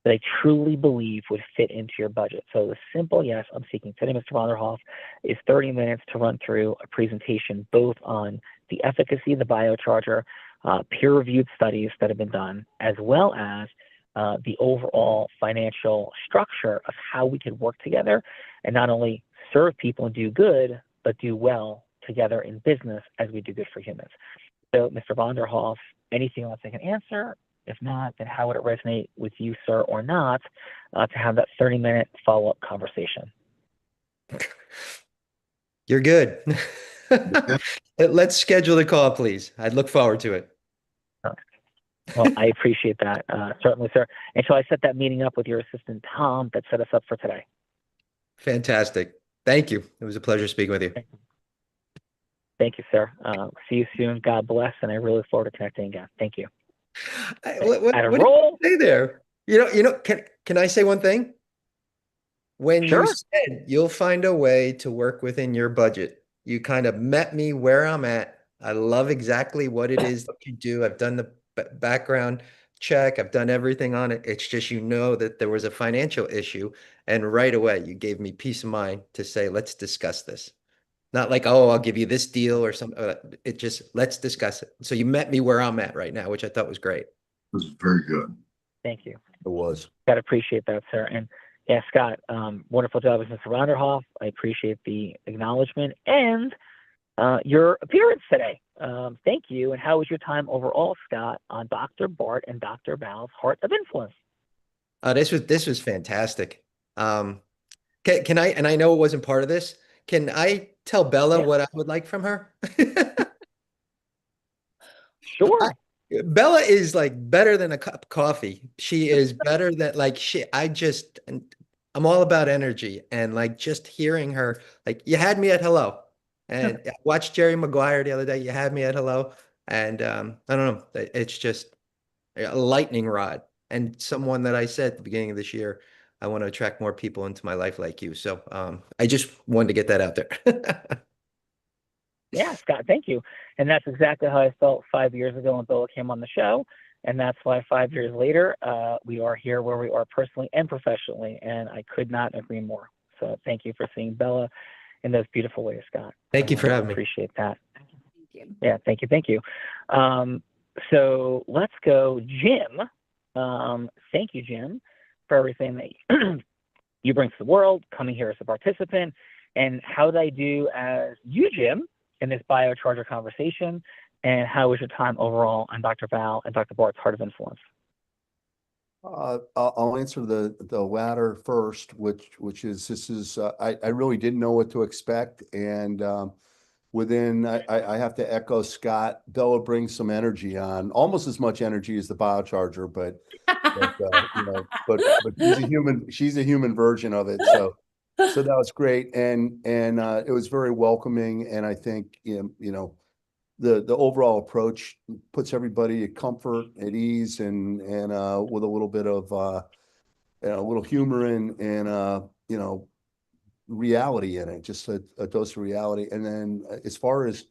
Speaker 16: that I truly believe would fit into your budget. So the simple yes I'm seeking today, Mr. Vonderhoff, is 30 minutes to run through a presentation both on the efficacy of the biocharger, peer-reviewed studies that have been done, as well as the overall financial structure of how we could work together and not only serve people and do good, but do well together in business as we do good for humans. So, Mr. Vonderhoff, anything else I can answer? If not, then how would it resonate with you, sir, or not, to have that 30-minute follow-up conversation?
Speaker 20: You're good. Let's schedule the call, please. I'd look forward to it.
Speaker 16: Well, I appreciate that, certainly, sir. And shall I set that meeting up with your assistant, Tom, that set us up for today?
Speaker 20: Fantastic. Thank you. It was a pleasure speaking with you.
Speaker 16: Thank you, sir. See you soon. God bless, and I really look forward to connecting again. Thank you.
Speaker 20: What did you say there? You know. Can I say one thing? When
Speaker 16: Sure.
Speaker 20: you said you'll find a way to work within your budget, you kind of met me where I'm at. I love exactly what it is that you do. I've done the background check. I've done everything on it. It's just, that there was a financial issue, and right away you gave me peace of mind to say, let's discuss this. Not like, oh, I'll give you this deal or something. It just, let's discuss it. So you met me where I'm at right now, which I thought was great.
Speaker 11: It was very good.
Speaker 16: Thank you.
Speaker 17: It was.
Speaker 16: Got to appreciate that, sir. And yeah, Scott, wonderful job as Mr. Vonderhoff. I appreciate the acknowledgement and your appearance today. Thank you. And how was your time overall, Scott, on Dr. Bart and Dr. Val's Heart of Influence?
Speaker 20: This was fantastic. Can I, and I know it wasn't part of this, can I tell Bella what I would like from her?
Speaker 16: Sure.
Speaker 20: Bella is like better than a cup of coffee. She is better than I'm all about energy, and like just hearing her, like you had me at hello, and I watched Jerry Maguire the other day. You had me at hello, and I don't know. It's just a lightning rod, and someone that I said at the beginning of this year, I want to attract more people into my life like you. So I just wanted to get that out there.
Speaker 16: Yeah, Scott, thank you. And that's exactly how I felt 5 years ago when Bella came on the show. And that's why 5 years later, we are here where we are personally and professionally. And I could not agree more. So thank you for seeing Bella in those beautiful ways, Scott.
Speaker 20: Thank you for having me.
Speaker 16: Appreciate that.
Speaker 14: Thank you.
Speaker 16: Yeah, thank you. Thank you. So let's go, Jim. Thank you, Jim, for everything that you bring to the world, coming here as a participant. And how did I do as you, Jim, in this biocharger conversation? And how was your time overall on Dr. Val and Dr. Bart's Heart of Influence?
Speaker 17: I'll answer the latter first, which is I really didn't know what to expect, and I have to echo Scott. Bella brings some energy on, almost as much energy as the biocharger, but she's a human. She's a human version of it. So that was great, and it was very welcoming, and I think the overall approach puts everybody at comfort, at ease, and with a little bit of a little humor and reality in it, just a dose of reality. And then as far as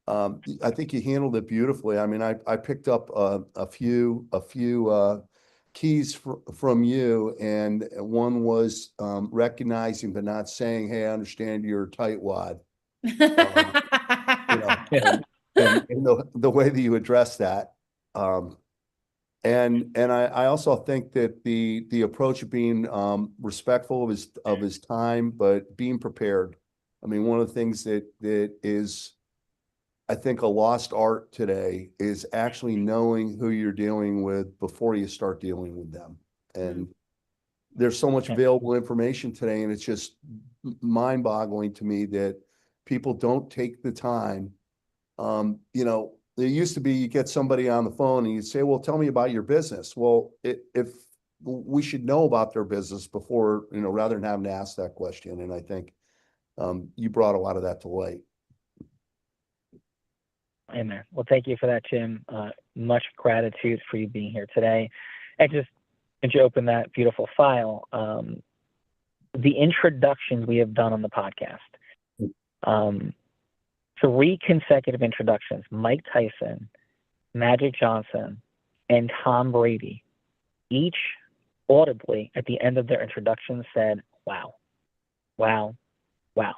Speaker 17: I think you handled it beautifully. I mean, I picked up a few keys from you, and one was recognizing but not saying, "Hey, I understand you're a tightwad." And the way that you address that, and I also think that the approach of being respectful of his time, but being prepared. I mean, one of the things that is, I think, a lost art today is actually knowing who you're dealing with before you start dealing with them. And there's so much available information today, and it's just mind-boggling to me that people don't take the time. There used to be, you get somebody on the phone and you say, "Well, tell me about your business." Well, if we should know about their business before, rather than having to ask that question. And I think you brought a lot of that to light.
Speaker 16: Amen. Well, thank you for that, Jim. Much gratitude for you being here today. And just, since you open that beautiful file, the introductions we have done on the podcast, 3 consecutive introductions, Mike Tyson, Magic Johnson, and Tom Brady, each audibly at the end of their introduction said, wow, wow, wow,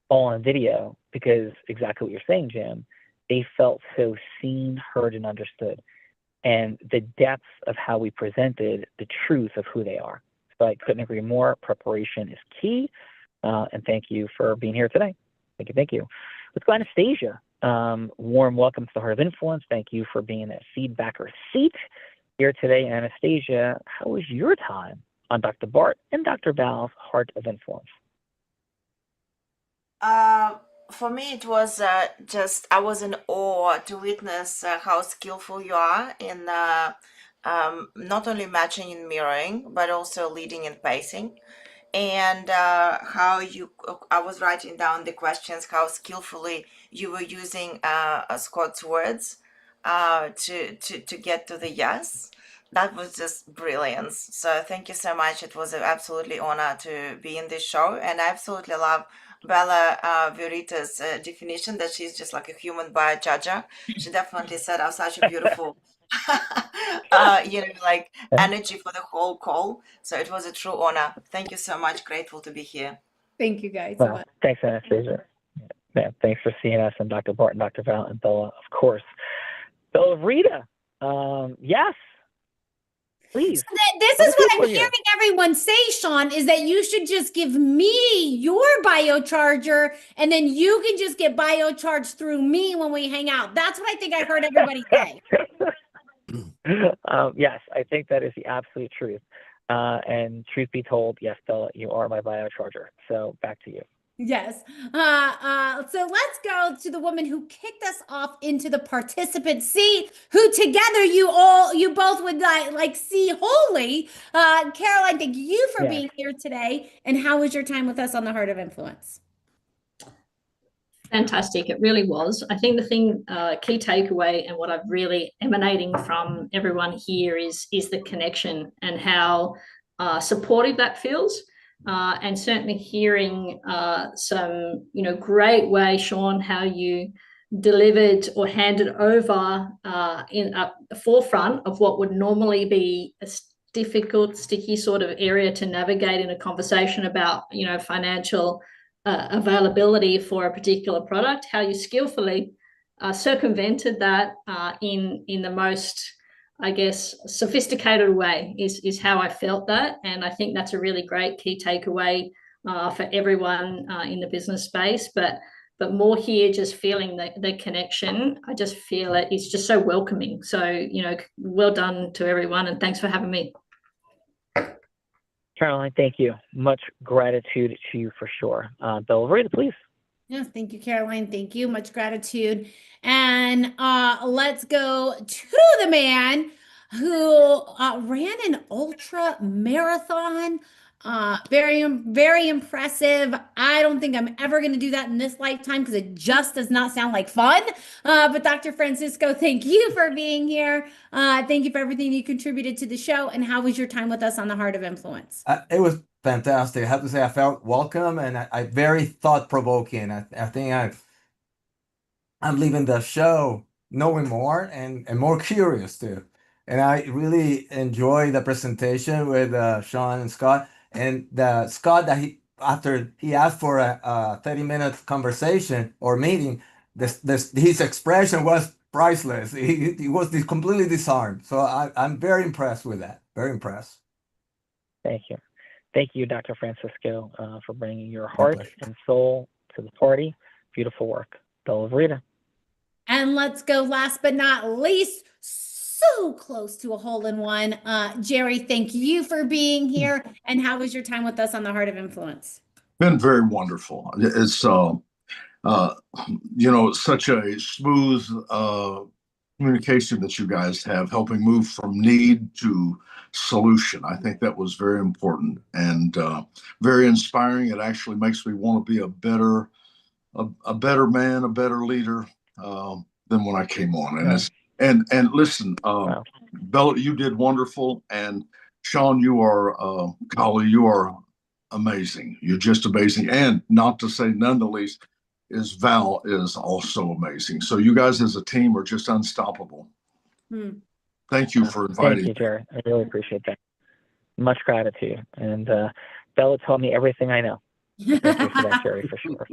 Speaker 16: all on video, because exactly what you're saying, Jim, they felt so seen, heard, and understood. And the depth of how we presented the truth of who they are. So I couldn't agree more. Preparation is key. And thank you for being here today. Thank you. Thank you. Let's go Anastasia. Warm welcome to the Heart of Influence. Thank you for being in that feedbacker seat here today. Anastasia, how was your time on Dr. Bart and Dr. Val's Heart of Influence?
Speaker 18: For me, it was just, I was in awe to witness how skillful you are in not only matching and mirroring, but also leading and pacing. And how I was writing down the questions, how skillfully you were using Scott's words to get to the yes. That was just brilliance. So thank you so much. It was an absolutely honor to be in this show. And I absolutely love Bella Verita's definition that she's just like a human biocharger. She definitely set out such a beautiful like energy for the whole call. So it was a true honor. Thank you so much. Grateful to be here.
Speaker 14: Thank you guys so much.
Speaker 16: Thanks, Anastasia. Yeah, thanks for seeing us, and Dr. Barton, Dr. Val, and Bella, of course. Bella Rita, yes, please.
Speaker 14: This is what I'm hearing everyone say, Sean, is that you should just give me your biocharger, and then you can just get biocharged through me when we hang out. That's what I think I heard everybody say.
Speaker 16: Yes, I think that is the absolute truth. And truth be told, yes, Bella, you are my biocharger. So back to you.
Speaker 14: Yes. So let's go to the woman who kicked us off into the participant seat, who together you both would like see wholly. Caroline, thank you for being here today. And how was your time with us on the Heart of Influence?
Speaker 15: Fantastic. It really was. I think the thing, key takeaway, and what I've really emanating from everyone here is the connection and how supportive that feels. And certainly hearing some, great way, Sean, how you delivered or handed over in the forefront of what would normally be a difficult, sticky sort of area to navigate in a conversation about, financial availability for a particular product, how you skillfully circumvented that in the most, I guess, sophisticated way is how I felt that. And I think that's a really great key takeaway for everyone in the business space. But more here, just feeling the connection, I just feel it's just so welcoming. So, well done to everyone, and thanks for having me.
Speaker 16: Caroline, thank you. Much gratitude to you for sure. Bella Rita, please.
Speaker 14: Yes, thank you, Caroline. Thank you. Much gratitude. And let's go to the man who ran an ultra marathon. Very, very impressive. I don't think I'm ever going to do that in this lifetime because it just does not sound like fun. But Dr. Francisco, thank you for being here. Thank you for everything you contributed to the show. And how was your time with us on the Heart of Influence?
Speaker 19: It was fantastic. I have to say I felt welcome and I very thought-provoking. I think I'm leaving the show knowing more and more curious too. And I really enjoyed the presentation with Sean and Scott. And Scott, after he asked for a 30-minute conversation or meeting, his expression was priceless. He was completely disarmed. So I'm very impressed with that. Very impressed.
Speaker 16: Thank you. Thank you, Dr. Francisco, for bringing your heart and soul to the party. Beautiful work. Bella Rita.
Speaker 14: And let's go last but not least, so close to a hole-in-one. Jerry, thank you for being here. And how was your time with us on the Heart of Influence?
Speaker 11: Been very wonderful. It's such a smooth communication that you guys have, helping move from need to solution. I think that was very important and very inspiring. It actually makes me want to be a better man, a better leader than when I came on. And it's, and listen, Bella, you did wonderful, and Sean, you are Collie, you are amazing. You're just amazing, and not to say none the least is Val is also amazing. So you guys as a team are just unstoppable. Thank you for inviting.
Speaker 16: Thank you, Jerry. I really appreciate that. Much gratitude. And Bella told me everything I know. Thank you for that, Jerry, for sure.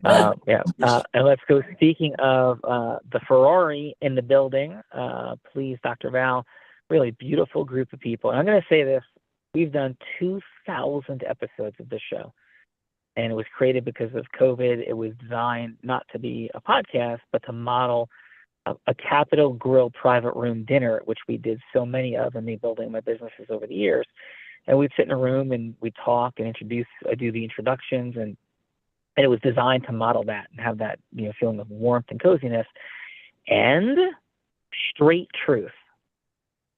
Speaker 16: And let's go. Speaking of the Ferrari in the building, please, Dr. Val, really beautiful group of people. And I'm going to say this. We've done 2,000 episodes of this show. And it was created because of COVID. It was designed not to be a podcast, but to model a Capitol Grill private room dinner, which we did so many of in the building of my businesses over the years. And we'd sit in a room and we'd talk and I do the introductions, and it was designed to model that and have that, feeling of warmth and coziness. And straight truth,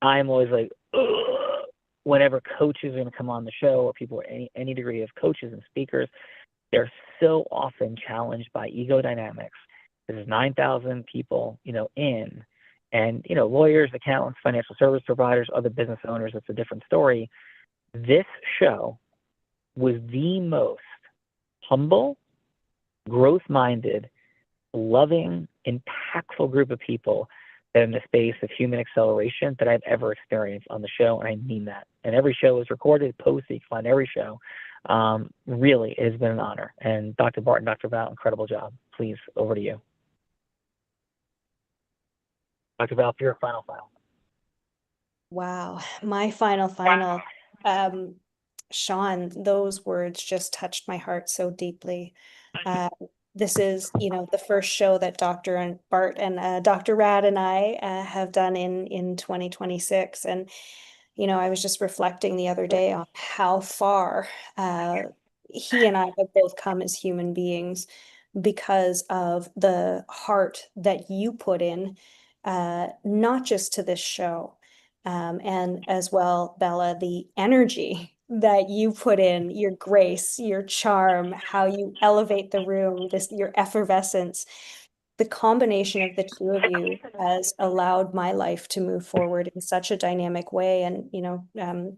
Speaker 16: I'm always like, ugh, whenever coaches are going to come on the show, or people, any degree of coaches and speakers, they're so often challenged by ego dynamics. There's 9,000 people, in, and, lawyers, accountants, financial service providers, other business owners, it's a different story. This show was the most humble, growth-minded, loving, impactful group of people that in the space of human acceleration that I've ever experienced on the show, and I mean that. And every show is recorded, posted, you can find every show. Really, it has been an honor. And Dr. Barton, Dr. Val, incredible job. Please, over to you. Dr. Val, for your final.
Speaker 21: Wow, my final. Sean, those words just touched my heart so deeply. This is, the first show that Dr. Bart and Dr. Rad and I have done in 2026. And, I was just reflecting the other day on how far he and I have both come as human beings because of the heart that you put in, not just to this show, and as well, Bella, the energy that you put in, your grace, your charm, how you elevate the room, your effervescence. The combination of the two of you has allowed my life to move forward in such a dynamic way. And,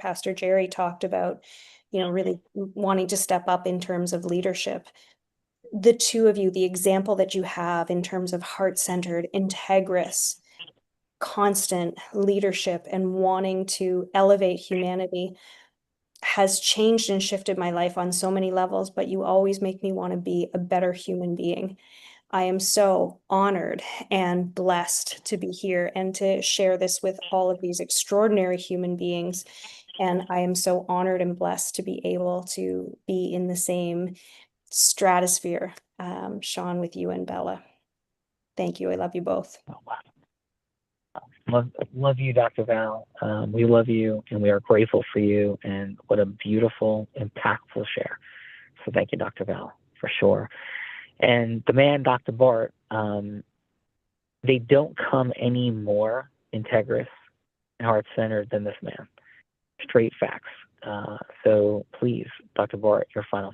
Speaker 21: Pastor Jerry talked about, really wanting to step up in terms of leadership. The two of you, the example that you have in terms of heart-centered, integrous, constant leadership and wanting to elevate humanity has changed and shifted my life on so many levels, but you always make me want to be a better human being. I am so honored and blessed to be here and to share this with all of these extraordinary human beings. And I am so honored and blessed to be able to be in the same stratosphere, Sean, with you and Bella. Thank you. I love you both.
Speaker 16: Oh, wow. Love you, Dr. Val. We love you, and we are grateful for you, and what a beautiful, impactful share. So thank you, Dr. Val, for sure. And the man, Dr. Bart, they don't come any more integrous and heart-centered than this man. Straight facts. So please, Dr. Bart, your final.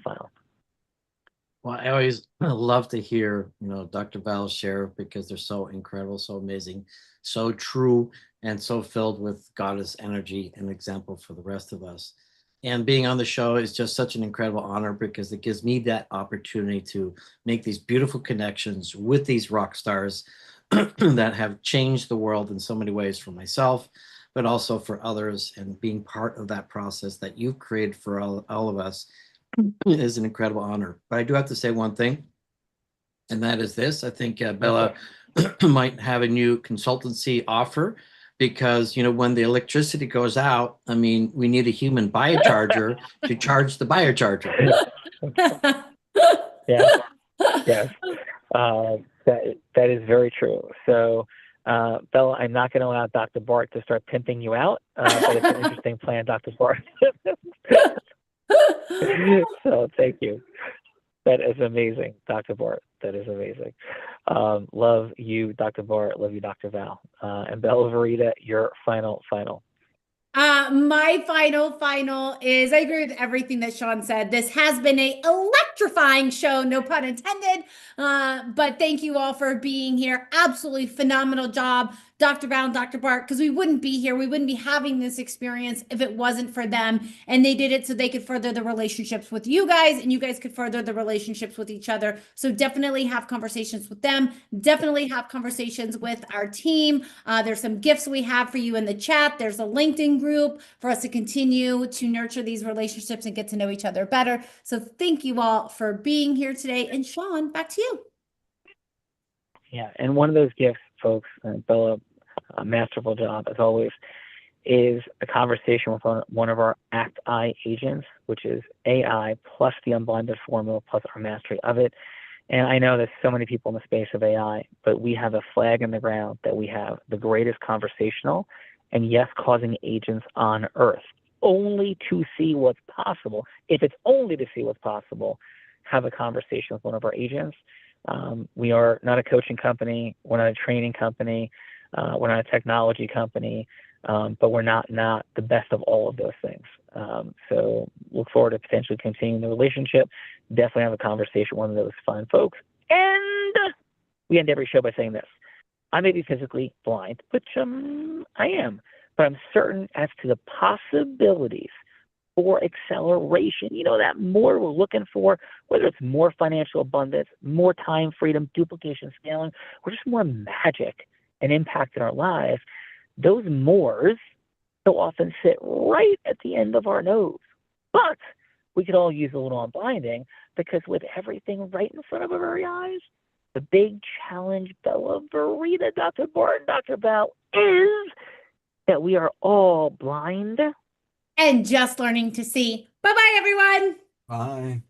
Speaker 1: Well, I always love to hear, Dr. Val's share because they're so incredible, so amazing, so true, and so filled with goddess energy and example for the rest of us. And being on the show is just such an incredible honor because it gives me that opportunity to make these beautiful connections with these rock stars that have changed the world in so many ways for myself, but also for others, and being part of that process that you've created for all of us is an incredible honor. But I do have to say one thing, and that is this. I think Bella might have a new consultancy offer because, when the electricity goes out, we need a human biocharger to charge the biocharger.
Speaker 16: Yes. That is very true. So, Bella, I'm not going to allow Dr. Bart to start pimping you out, but it's an interesting plan, Dr. Bart. So thank you. That is amazing, Dr. Bart. That is amazing. Love you, Dr. Bart. Love you, Dr. Val. And Bella Verita, your final.
Speaker 14: My final is I agree with everything that Sean said. This has been a electrifying show, no pun intended. But thank you all for being here. Absolutely phenomenal job, Dr. Val and Dr. Bart, because we wouldn't be here. We wouldn't be having this experience if it wasn't for them. And they did it so they could further the relationships with you guys, and you guys could further the relationships with each other. So definitely have conversations with them. Definitely have conversations with our team. There's some gifts we have for you in the chat. There's a LinkedIn group for us to continue to nurture these relationships and get to know each other better. So thank you all for being here today. And Sean, back to you.
Speaker 16: Yeah, and one of those gifts, folks, Bella, a masterful job as always, is a conversation with one of our ACT-I agents, which is AI plus the unblinded formula plus our mastery of it. And I know there's so many people in the space of AI, but we have a flag in the ground that we have the greatest conversational and yes, causing agents on earth, only to see what's possible. If it's only to see what's possible, have a conversation with one of our agents. We are not a coaching company. We're not a training company. We're not a technology company, but we're not the best of all of those things. So look forward to potentially continuing the relationship. Definitely have a conversation with one of those fine folks. And we end every show by saying this. I may be physically blind, which I am, but I'm certain as to the possibilities for acceleration. You know, that more we're looking for, whether it's more financial abundance, more time freedom, duplication, scaling, or just more magic and impact in our lives, those mores so often sit right at the end of our nose. But we could all use a little unblinding, because with everything right in front of our very eyes, the big challenge, Bella Verita, Dr. Bart, Dr. Val, is that we are all blind
Speaker 14: and just learning to see. Bye-bye, everyone.
Speaker 19: Bye.